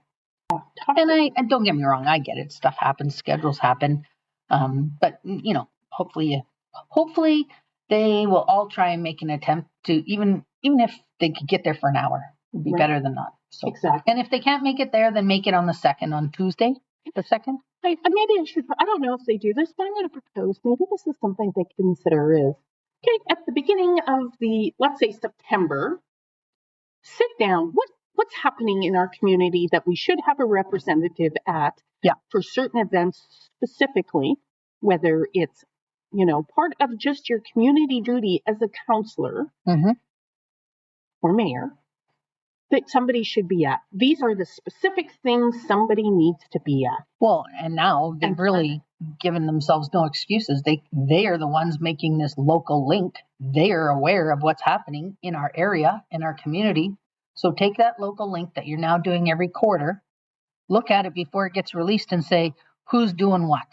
talk And to and don't get me wrong, I get it. Stuff happens, schedules happen. But hopefully they will all try and make an attempt to even if they could get there for an hour, it'd be Right. better than not. So Exactly. And if they can't make it there, then make it on the 2nd, on Tuesday, the 2nd. Maybe I should, I don't know if they do this, but I'm going to propose maybe this is something they consider is, okay, at the beginning of let's say September, sit down. What's happening in our community that we should have a representative at for certain events specifically, whether it's, part of just your community duty as a counselor or mayor that somebody should be at. These are the specific things somebody needs to be at. Well, and now they've really given themselves no excuses. They are the ones making this local link. They are aware of what's happening in our area, in our community. So take that local link that you're now doing every quarter, look at it before it gets released and say, who's doing what,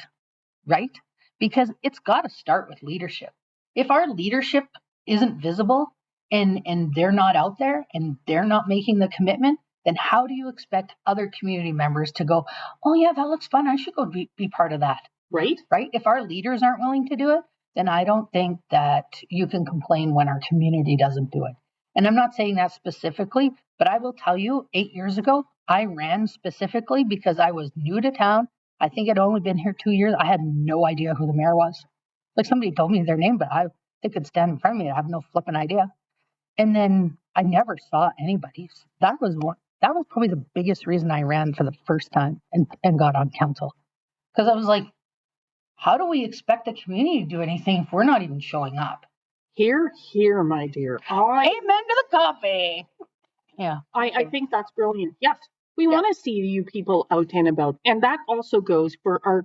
right? Because it's got to start with leadership. If our leadership isn't visible and they're not out there and they're not making the commitment, then how do you expect other community members to go, oh yeah, that looks fun, I should go be part of that, Right? right? If our leaders aren't willing to do it, then I don't think that you can complain when our community doesn't do it. And I'm not saying that specifically, but I will tell you, 8 years ago, I ran specifically because I was new to town. I think I'd only been here 2 years. I had no idea who the mayor was. Like somebody told me their name, but they could stand in front of me. I have no flipping idea. And then I never saw anybody. That was probably the biggest reason I ran for the first time and got on council. Because I was like, how do we expect the community to do anything if we're not even showing up? Here, my dear. Amen to the coffee. Yeah. I think that's brilliant. Yes. We want to see you people out and about. And that also goes for our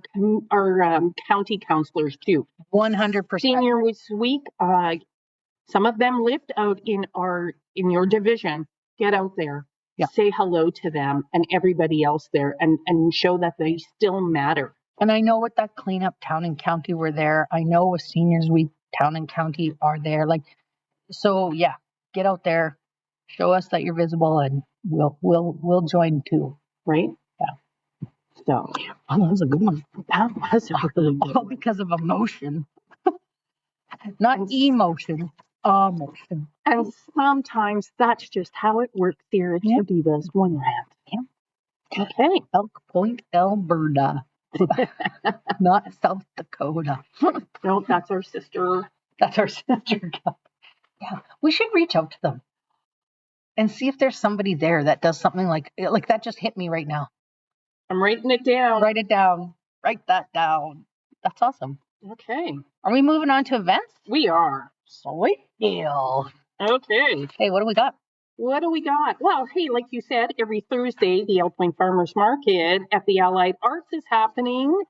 county councilors too. 100%. Senior Week, some of them lived out in your division. Get out there. Yeah. Say hello to them and everybody else there and show that they still matter. And I know with that cleanup, town and county were there. I know with Seniors Week, town and county are there. So yeah, get out there, show us that you're visible, and we'll join too. Right? Yeah. So that was a good one. That was a really good all one. because of emotion, not emotion, emotion. And sometimes that's just how it works here at Yep. Divas Wonderland. Yeah. Okay. Elk Point, Alberta, not South Dakota. No, that's our sister. That's our sister. Yeah, we should reach out to them and see if there's somebody there that does something like that. Just hit me right now. I'm writing it down. Write it down. Write that down. That's awesome. Okay. Are we moving on to events? We are. Sweet deal. Okay. Hey, what do we got? What do we got? Well, hey, like you said, every Thursday, the Elk Point Farmers Market at the Allied Arts is happening.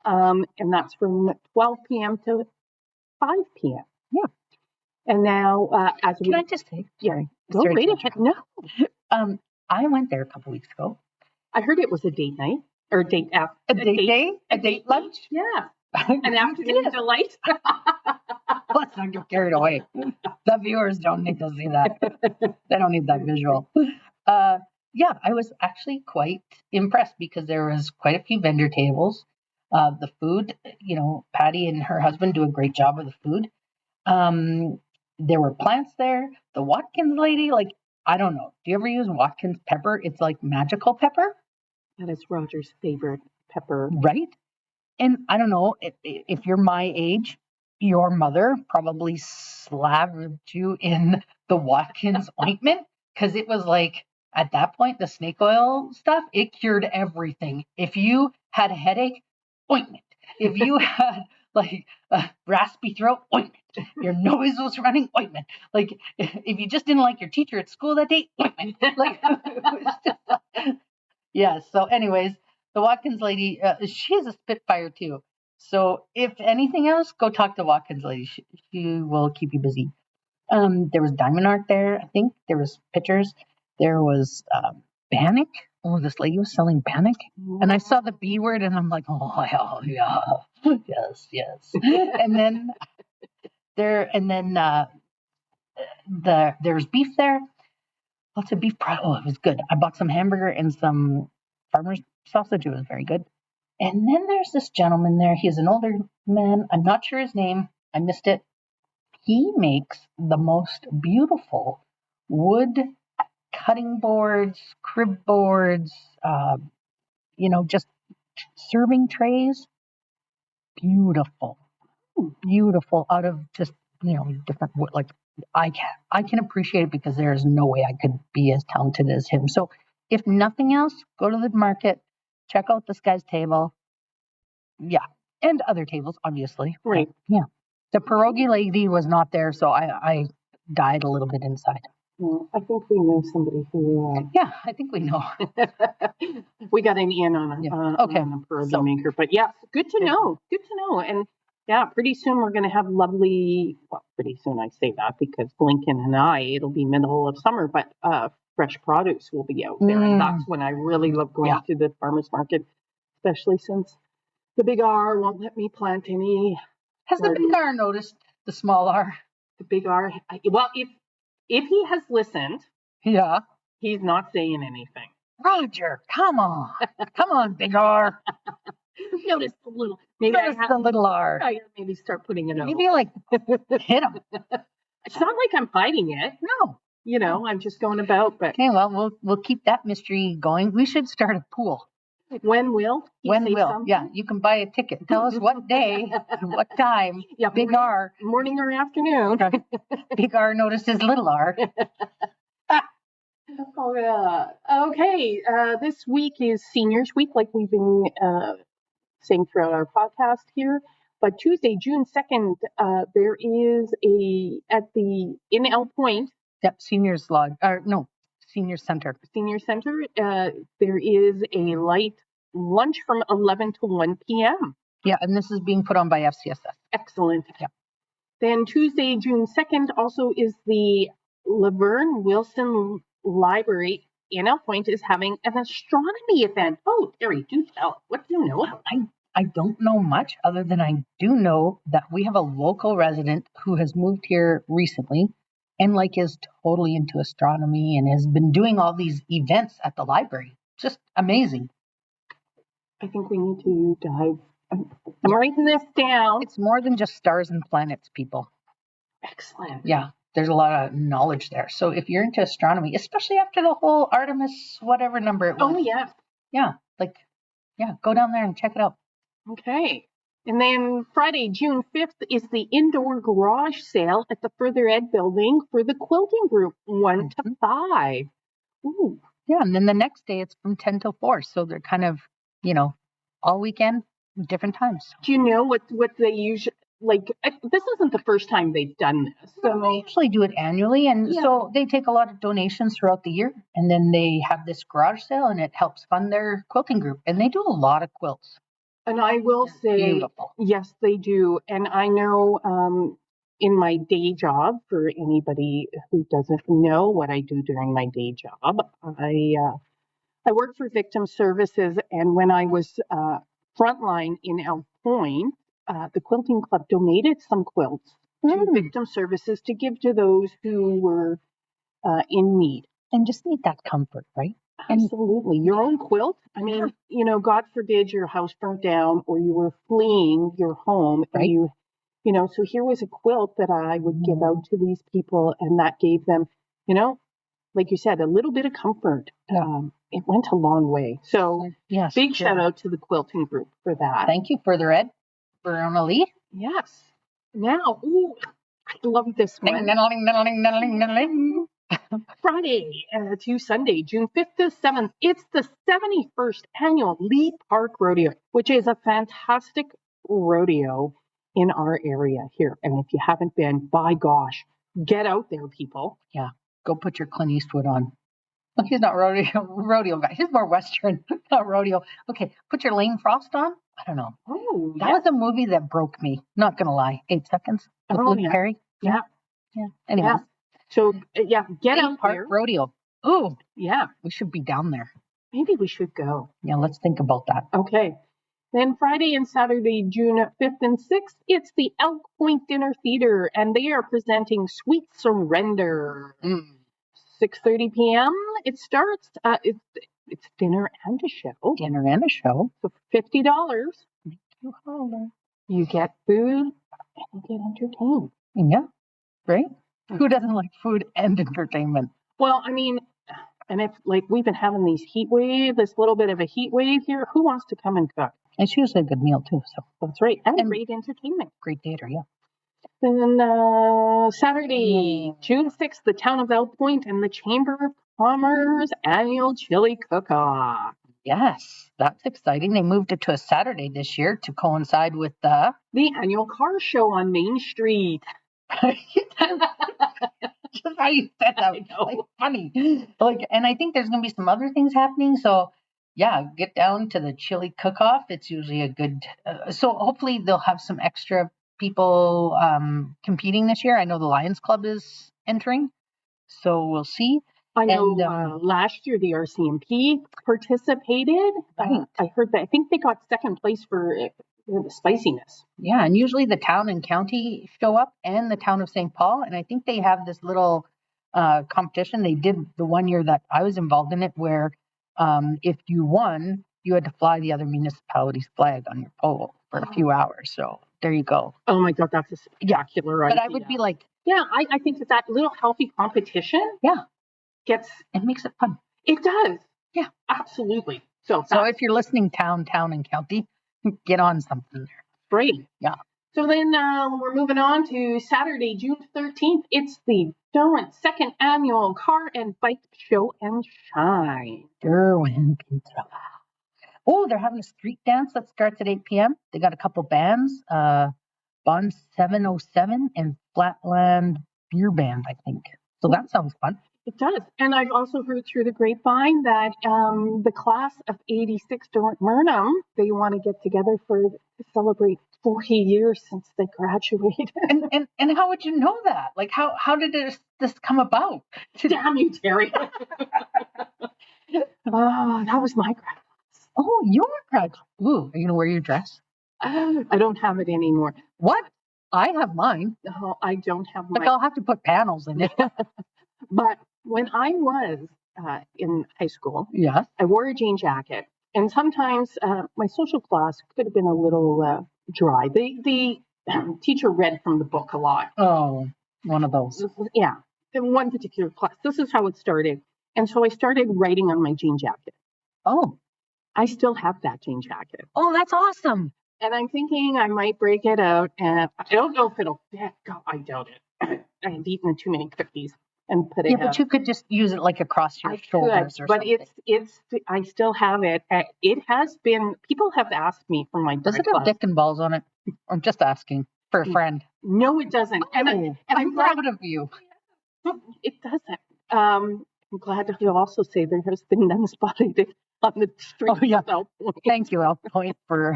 And that's from 12 p.m. to 5 p.m. Yeah. And now, Can I just say? Sorry. Go Sorry right to ahead. No. I went there a couple weeks ago. I heard it was a date night or date after. A date lunch? Yeah. An afternoon delight. Let's not get carried away. The viewers don't need to see that. They don't need that visual. Yeah, I was actually quite impressed because there was quite a few vendor tables. The food, Patty and her husband do a great job of the food. There were plants there. The Watkins lady, I don't know. Do you ever use Watkins pepper? It's like magical pepper. That is Roger's favorite pepper. Right? And I don't know if you're my age, your mother probably slathered you in the Watkins ointment because it was like at that point, the snake oil stuff, it cured everything. If you had a headache, ointment. If you had like a raspy throat, ointment. Your nose was running, ointment. Like if you just didn't like your teacher at school that day, ointment. Like it was just, yeah. So, anyways, the Watkins lady, she is a spitfire too. So, if anything else, go talk to Watkins lady. She will keep you busy. There was diamond art there. I think there was pictures. There was Bannock. Oh, this lady was selling Bannock, and I saw the B word, and I'm like, oh yeah, yes, yes. And then there's beef there. Lots of beef product. Oh, it was good. I bought some hamburger and some farmer's sausage. It was very good. And then there's this gentleman there. He's an older man. I'm not sure his name. I missed it. He makes the most beautiful wood cutting boards, crib boards, just serving trays. Beautiful, beautiful out of just, different wood. Like I can appreciate it because there is no way I could be as talented as him. So if nothing else, go to the market, check out this guy's table. Yeah. And other tables, obviously. Right. Yeah. The pierogi lady was not there, so I died a little bit inside. I think we know somebody who. Yeah, I think we know. We got an in on a pierogi maker, but yeah, good to know. Good to know. And yeah, pretty soon we're going to have lovely. Well, pretty soon I say that because Blinken and it'll be middle of summer, but fresh produce will be out there, and that's when I really love going to the farmers market, especially since the big R won't let me plant any. Has the big R noticed the small R? The big R. Well, if he has listened, he's not saying anything. Roger, come on, big R. Notice the little. The little R. I maybe start putting it out. Maybe like hit him. It's not like I'm hiding it. No. I'm just going about. But okay, well, we'll keep that mystery going. We should start a pool. When will? Yeah, you can buy a ticket. Tell us what day, what time. Yeah, big R. Morning or afternoon. Big R notices little R. Oh, yeah. Okay. This week is Seniors Week, like we've been saying throughout our podcast here. But Tuesday, June 2nd, there is in El Point. Yep, Seniors Lodge. Senior Center. Senior Center. There is a light lunch from 11 to 1 p.m. Yeah, and this is being put on by FCSS. Excellent. Yeah. Then Tuesday, June 2nd, also is the Laverne Wilson Library in El Point is having an astronomy event. Oh, Terry, do tell. What do you know? I don't know much other than I do know that we have a local resident who has moved here recently and is totally into astronomy and has been doing all these events at the library. Just amazing. I think we need to dive. I'm writing this down. It's more than just stars and planets, people. Excellent. Yeah, there's a lot of knowledge there. So if you're into astronomy, especially after the whole Artemis whatever number it was. Oh, yeah. Yeah, go down there and check it out. Okay. And then Friday, June 5th, is the indoor garage sale at the Further Ed building for the quilting group, 1 to 5. Ooh. Yeah, and then the next day it's from 10 till 4. So they're kind of, all weekend, different times. Do you know what they usually, this isn't the first time they've done this. So they usually do it annually. And so they take a lot of donations throughout the year. And then they have this garage sale and it helps fund their quilting group. And they do a lot of quilts. And I will say, beautiful. Yes, they do. And I know in my day job, for anybody who doesn't know what I do during my day job, I work for Victim Services. And when I was frontline in El Point, the Quilting Club donated some quilts to Victim Services to give to those who were in need. And just need that comfort, right? Absolutely. Your own quilt. I mean, God forbid your house burnt down or you were fleeing your home. Right. And so here was a quilt that I would give out to these people, and that gave them, like you said, a little bit of comfort. Yeah. It went a long way. So Yes. big shout out to the quilting group for that. Thank you, Further Ed, Verona Lee. Yes. Now, ooh, I love this one. Friday to Sunday, June 5th to 7th. It's the 71st annual Lee Park Rodeo, which is a fantastic rodeo in our area here. And if you haven't been, by gosh, get out there, people. Yeah. Go put your Clint Eastwood on. He's not rodeo guy. He's more Western, not rodeo. Okay. Put your Lane Frost on. I don't know. Oh, That was a movie that broke me. Not going to lie. 8 Seconds with Luke Perry. Yeah. Anyway. Yeah. So, get Lee out Park there. Rodeo. Ooh. Yeah. We should be down there. Maybe we should go. Yeah, let's think about that. Okay. Then Friday and Saturday, June 5th and 6th, it's the Elk Point Dinner Theater, and they are presenting Sweet Surrender. 6:30 p.m. It starts. It's dinner and a show. Dinner and a show. So $50. Make you holler. You get food and you get entertained. Yeah. Right? Who doesn't like food and entertainment? Well, I mean, and if like we've been having these heat wave, this little bit of a heat wave here, who wants to come and cook? It's usually a good meal too. So That's right. And And- great entertainment. great dater, yeah. Then Saturday, June 6th, the town of Elk Point and the Chamber of Commerce annual chili cook-off. Yes, that's exciting. They moved it to a Saturday this year to coincide with the The annual car show on Main Street. just how you said that. I know. Like, funny. Like, and I think there's gonna be some other things happening. So yeah, get down to the chili cook-off. It's usually a good. So hopefully they'll have some extra people competing this year. I know the Lions Club is entering, so we'll see. I know And, last year the RCMP participated. Right. I heard that. I think they got second place for the spiciness. Yeah, and usually the town and county show up and the town of St. Paul. And I think they have this little competition. They did the one year that I was involved in it where if you won, you had to fly the other municipality's flag on your pole for a few hours. So there you go. Oh my God, that's a spectacular idea. But I would be like, yeah, I think that little healthy competition Yeah. gets, it makes it fun. it does. Yeah. Absolutely. So So that's if you're listening, town, and county, get on something there. great. Yeah. So then we're moving on to Saturday, June 13th. It's the Derwent second annual Car and Bike Show and Shine. Derwent Pizza. Oh, they're having a street dance that starts at 8 p.m. They got a couple bands, Bond 707 and Flatland Beer Band, I think. So that sounds fun. It does. And I've also heard through the grapevine that the class of 86 Derwent Murnum, they want to get together to celebrate 40 years since they graduated. And how would you know that? Like, how did this come about? Damn you, Terry. That was my grad. Oh, your grad. Ooh, are you going to wear your dress? I don't have it anymore. What? I have mine. No, I don't have Like, mine. I'll have to put panels in it. But when I was in high school, Yeah. I wore a jean jacket. And sometimes my social class could have been a little dry. The teacher read from the book a lot. Oh, one of those. Yeah, in one particular class. This is how it started. And so I started writing on my jean jacket. Oh. I still have that jean jacket. Oh, that's awesome. And I'm thinking I might break it out. And I don't know if it'll fit. God, I doubt it. I've eaten too many cookies and put it Yeah, out. but you could just use it like across your I shoulders could, or but something. it's I still have it. It has been, people have asked me for my Does grad it have class. dick and balls on it? I'm just asking for a friend. No, it doesn't. And Oh, I'm glad proud of you. it doesn't. I'm glad to also say there has been none spotted it on the street. Oh, yeah. So, Thank you, Elk Point, for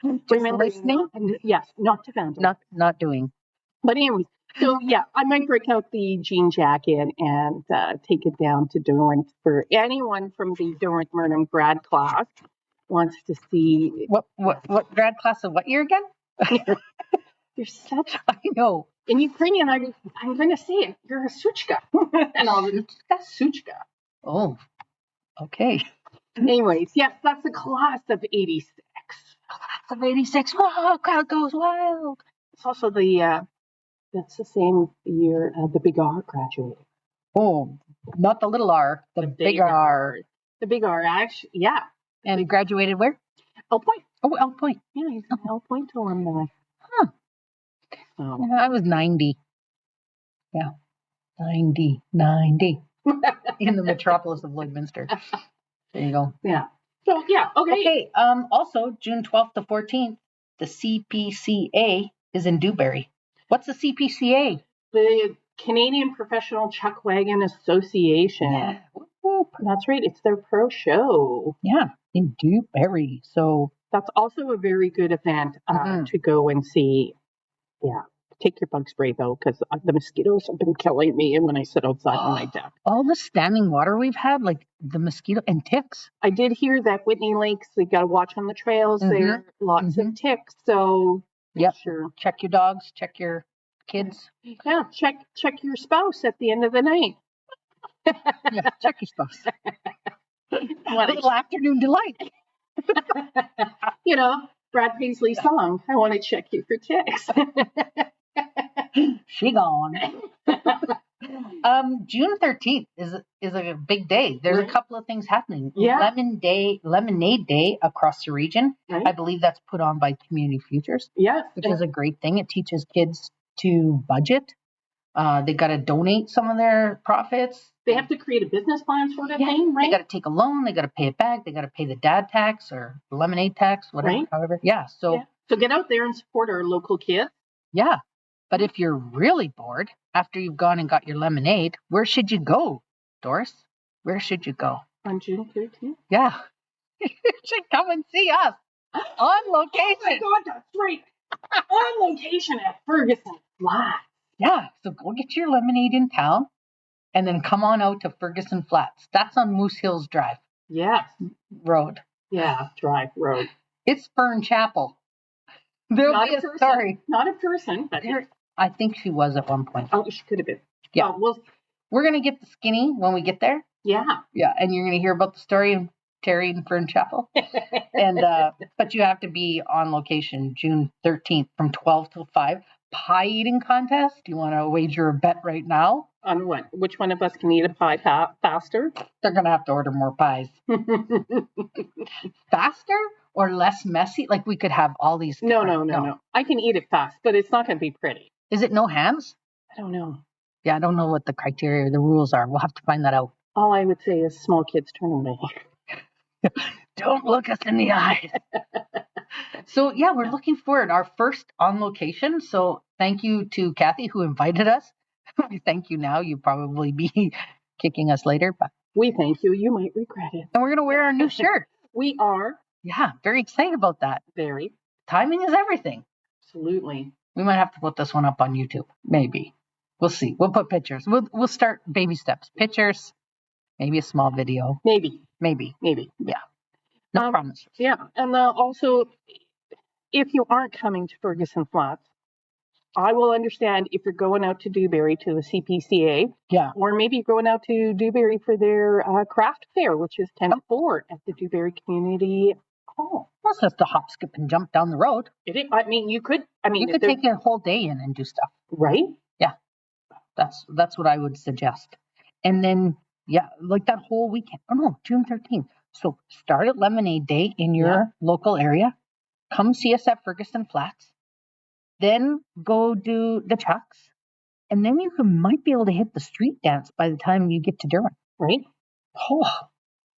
just remembering listening, yes, not to vandalize. not doing. But anyways, so yeah, I might break out the jean jacket and take it down to Derwent for anyone from the Derwent Murnum grad class wants to see. What grad class of what year again? You're such I know. in Ukrainian. I'm going to say it. You're a suchka, and all that's suchka. Oh, okay. Anyways, yes, that's the class of '86. Class of '86. Whoa, crowd goes wild. It's also the that's the same year the Big R graduated. Oh, Not the little R, the big R. The big R, actually, yeah. And graduated where? Elk Point. Oh, Elk Point. Yeah, he's an Elk Point alumni. Huh. So. Yeah, I was 90. Yeah. 90. In the metropolis of Lloydminster. There you go. Yeah. So, yeah, okay. Okay. Also, June 12th to 14th, the CPCA is in Dewberry. What's the CPCA? The Canadian Professional Chuck Wagon Association. Yeah. Whoop. That's right. It's their pro show. Yeah, in Dewberry. So that's also a very good event to go and see. Yeah. Take your bug spray though, because the mosquitoes have been killing me. And when I sit outside on my deck, all the standing water we've had, like the mosquito and ticks. I did hear that Whitney Lakes, they got to watch on the trails there. Lots of ticks. So sure, check your dogs, check your kids. Yeah, check your spouse at the end of the night. Yeah, check your spouse. What a little afternoon delight. You know, Brad Paisley's song. I want to check you for ticks. She gone. June 13th is a big day. There's a couple of things happening. Yeah. Lemonade Day across the region. Right. I believe that's put on by Community Futures. Yes. Which is a great thing. It teaches kids to budget. They got to donate some of their profits. They have to create a business plan sort of thing, right? They got to take a loan. They got to pay it back. They got to pay the dad tax or lemonade tax, whatever. Right. However, So get out there and support our local kids. Yeah. But if you're really bored after you've gone and got your lemonade, where should you go, Doris? Where should you go? On June 13th? Yeah. You should come and see us on location. Oh my God, that's right. On location at Ferguson Flats. Yeah. So go get your lemonade in town and then come on out to Ferguson Flats. That's on Moose Hills Drive. Yes. Road. Yeah, Drive Road. It's Fern Chapel. There'll be a story. Not a person, but I think she was at one point. Oh, she could have been. Yeah. We're going to get the skinny when we get there. Yeah. Yeah. And you're going to hear about the story of Terry and Fern Chapel. And, but you have to be on location June 13th from 12 till 5. Pie eating contest. Do you want to wager a bet right now? On what? Which one of us can eat a pie faster? They're going to have to order more pies. Faster or less messy? Like we could have all these. No. I can eat it fast, but it's not going to be pretty. Is it no hands? I don't know. Yeah, I don't know what the criteria, the rules are. We'll have to find that out. All I would say is small kids turn away. Don't look us in the eyes. So, yeah, we're looking forward. Our first on location. So thank you to Kathy who invited us. We thank you now. You probably be kicking us later. But we thank you. You might regret it. And we're going to wear our new shirt. We are. Yeah, very excited about that. Very. Timing is everything. Absolutely. We might have to put this one up on YouTube. Maybe. We'll see. We'll put pictures. We'll start baby steps. Pictures. Maybe a small video. Maybe. Yeah. No promises. Yeah. And also, if you aren't coming to Ferguson Flats, I will understand if you're going out to Dewberry to the CPCA. Yeah. Or maybe you're going out to Dewberry for their craft fair, which is 10 to 4 at the Dewberry Community Hall. Well, it's just a hop, skip, and jump down the road. I mean, you could. You could take a whole day in and do stuff. Right? Yeah. That's what I would suggest. And then, yeah, like that whole weekend. Oh, no, June 13th. So start at Lemonade Day in your local area. Come see us at Ferguson Flats. Then go do the chucks. And then you might be able to hit the street dance by the time you get to Derwent. Right? Oh,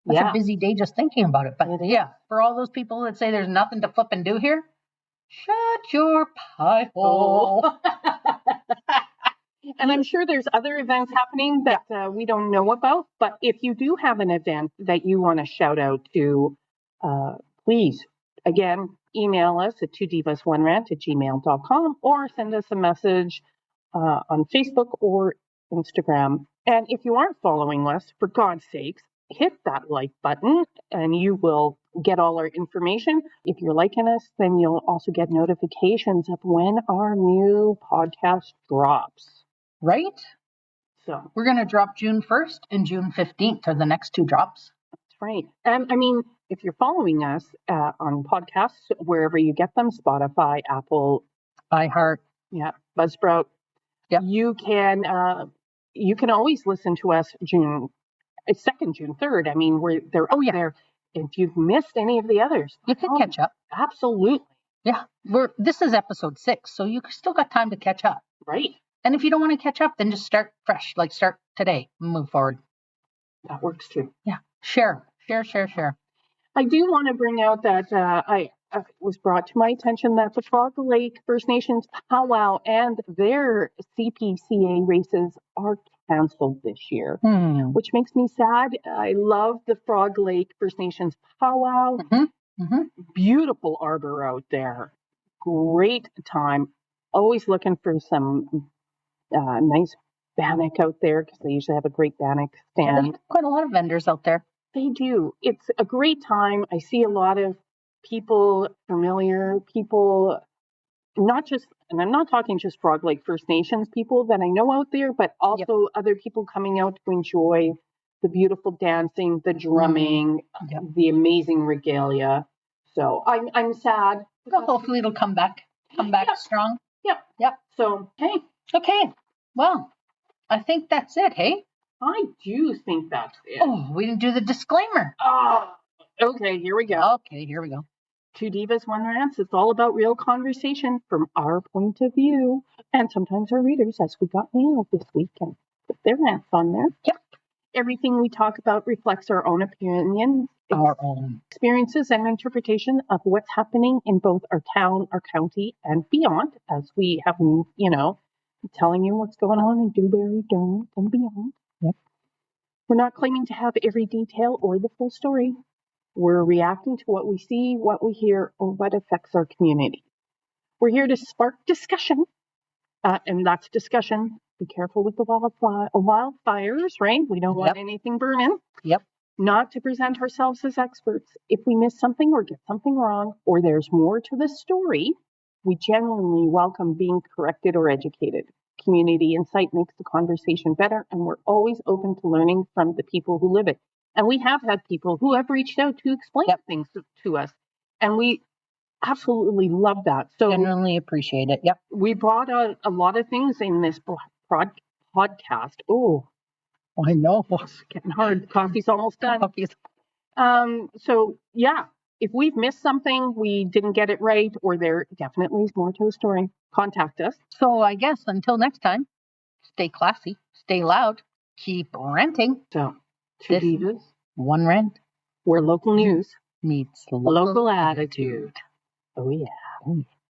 that's a busy day just thinking about it. But yeah, for all those people that say there's nothing to flip and do here, shut your pie hole. And I'm sure there's other events happening that we don't know about. But if you do have an event that you want to shout out to, please, again, email us at 2divas1rant@gmail.com or send us a message on Facebook or Instagram. And if you aren't following us, for God's sakes, hit that like button and you will get all our information. If you're liking us, then you'll also get notifications of when our new podcast drops. Right? So we're going to drop June 1st and June 15th are the next two drops. That's right. I mean, if you're following us on podcasts, wherever you get them, Spotify, Apple, iHeart, Buzzsprout, yep. You can you can always listen to us June 2nd, June 3rd. I mean, they're out there. If you've missed any of the others, You can catch up. Absolutely. Yeah. This is episode 6, so you still got time to catch up. Right. And if you don't want to catch up, then just start fresh, like start today and move forward. That works too. Yeah. Share. I do want to bring out that it was brought to my attention that the Frog Lake First Nations powwow and their CPCA races are canceled this year, which makes me sad. I love the Frog Lake First Nations powwow. Beautiful arbor out there. Great time. Always looking for some nice bannock out there because they usually have a great bannock stand. Yeah, quite a lot of vendors out there. They do. It's a great time. I see a lot of people, familiar people, not just, and I'm not talking just Frog Lake First Nations people that I know out there, but also other people coming out to enjoy the beautiful dancing, the drumming, the amazing regalia. So I'm sad. Well, hopefully it'll come back strong. Yep. So, Okay. Well, I think that's it, hey? I do think that's it. Oh, we didn't do the disclaimer. Oh, okay, here we go. Two Divas, One Rants. It's all about real conversation from our point of view. And sometimes our readers, as we got mail this week, and put their rants on there. Yep. Everything we talk about reflects our own opinions, our own experiences, and interpretation of what's happening in both our town, our county, and beyond, as we have, telling you what's going on in Dewberry, Dermot, and beyond. Yep. We're not claiming to have every detail or the full story. We're reacting to what we see, what we hear, or what affects our community. We're here to spark discussion, and that's discussion. Be careful with the wildfires, right? We don't want anything burning. Yep. Not to present ourselves as experts. If we miss something or get something wrong, or there's more to the story, we genuinely welcome being corrected or educated. Community insight makes the conversation better, and we're always open to learning from the people who live it. And we have had people who have reached out to explain things to us, and we absolutely love that. So genuinely appreciate it. Yep. We brought a lot of things in this podcast. Oh, I know. It's getting hard. Coffee's almost done. So yeah, if we've missed something, we didn't get it right, or there definitely is more to the story, contact us. So I guess until next time, stay classy, stay loud, keep ranting. So, Two Divas, One Rant, where local news meets local attitude. Oh yeah.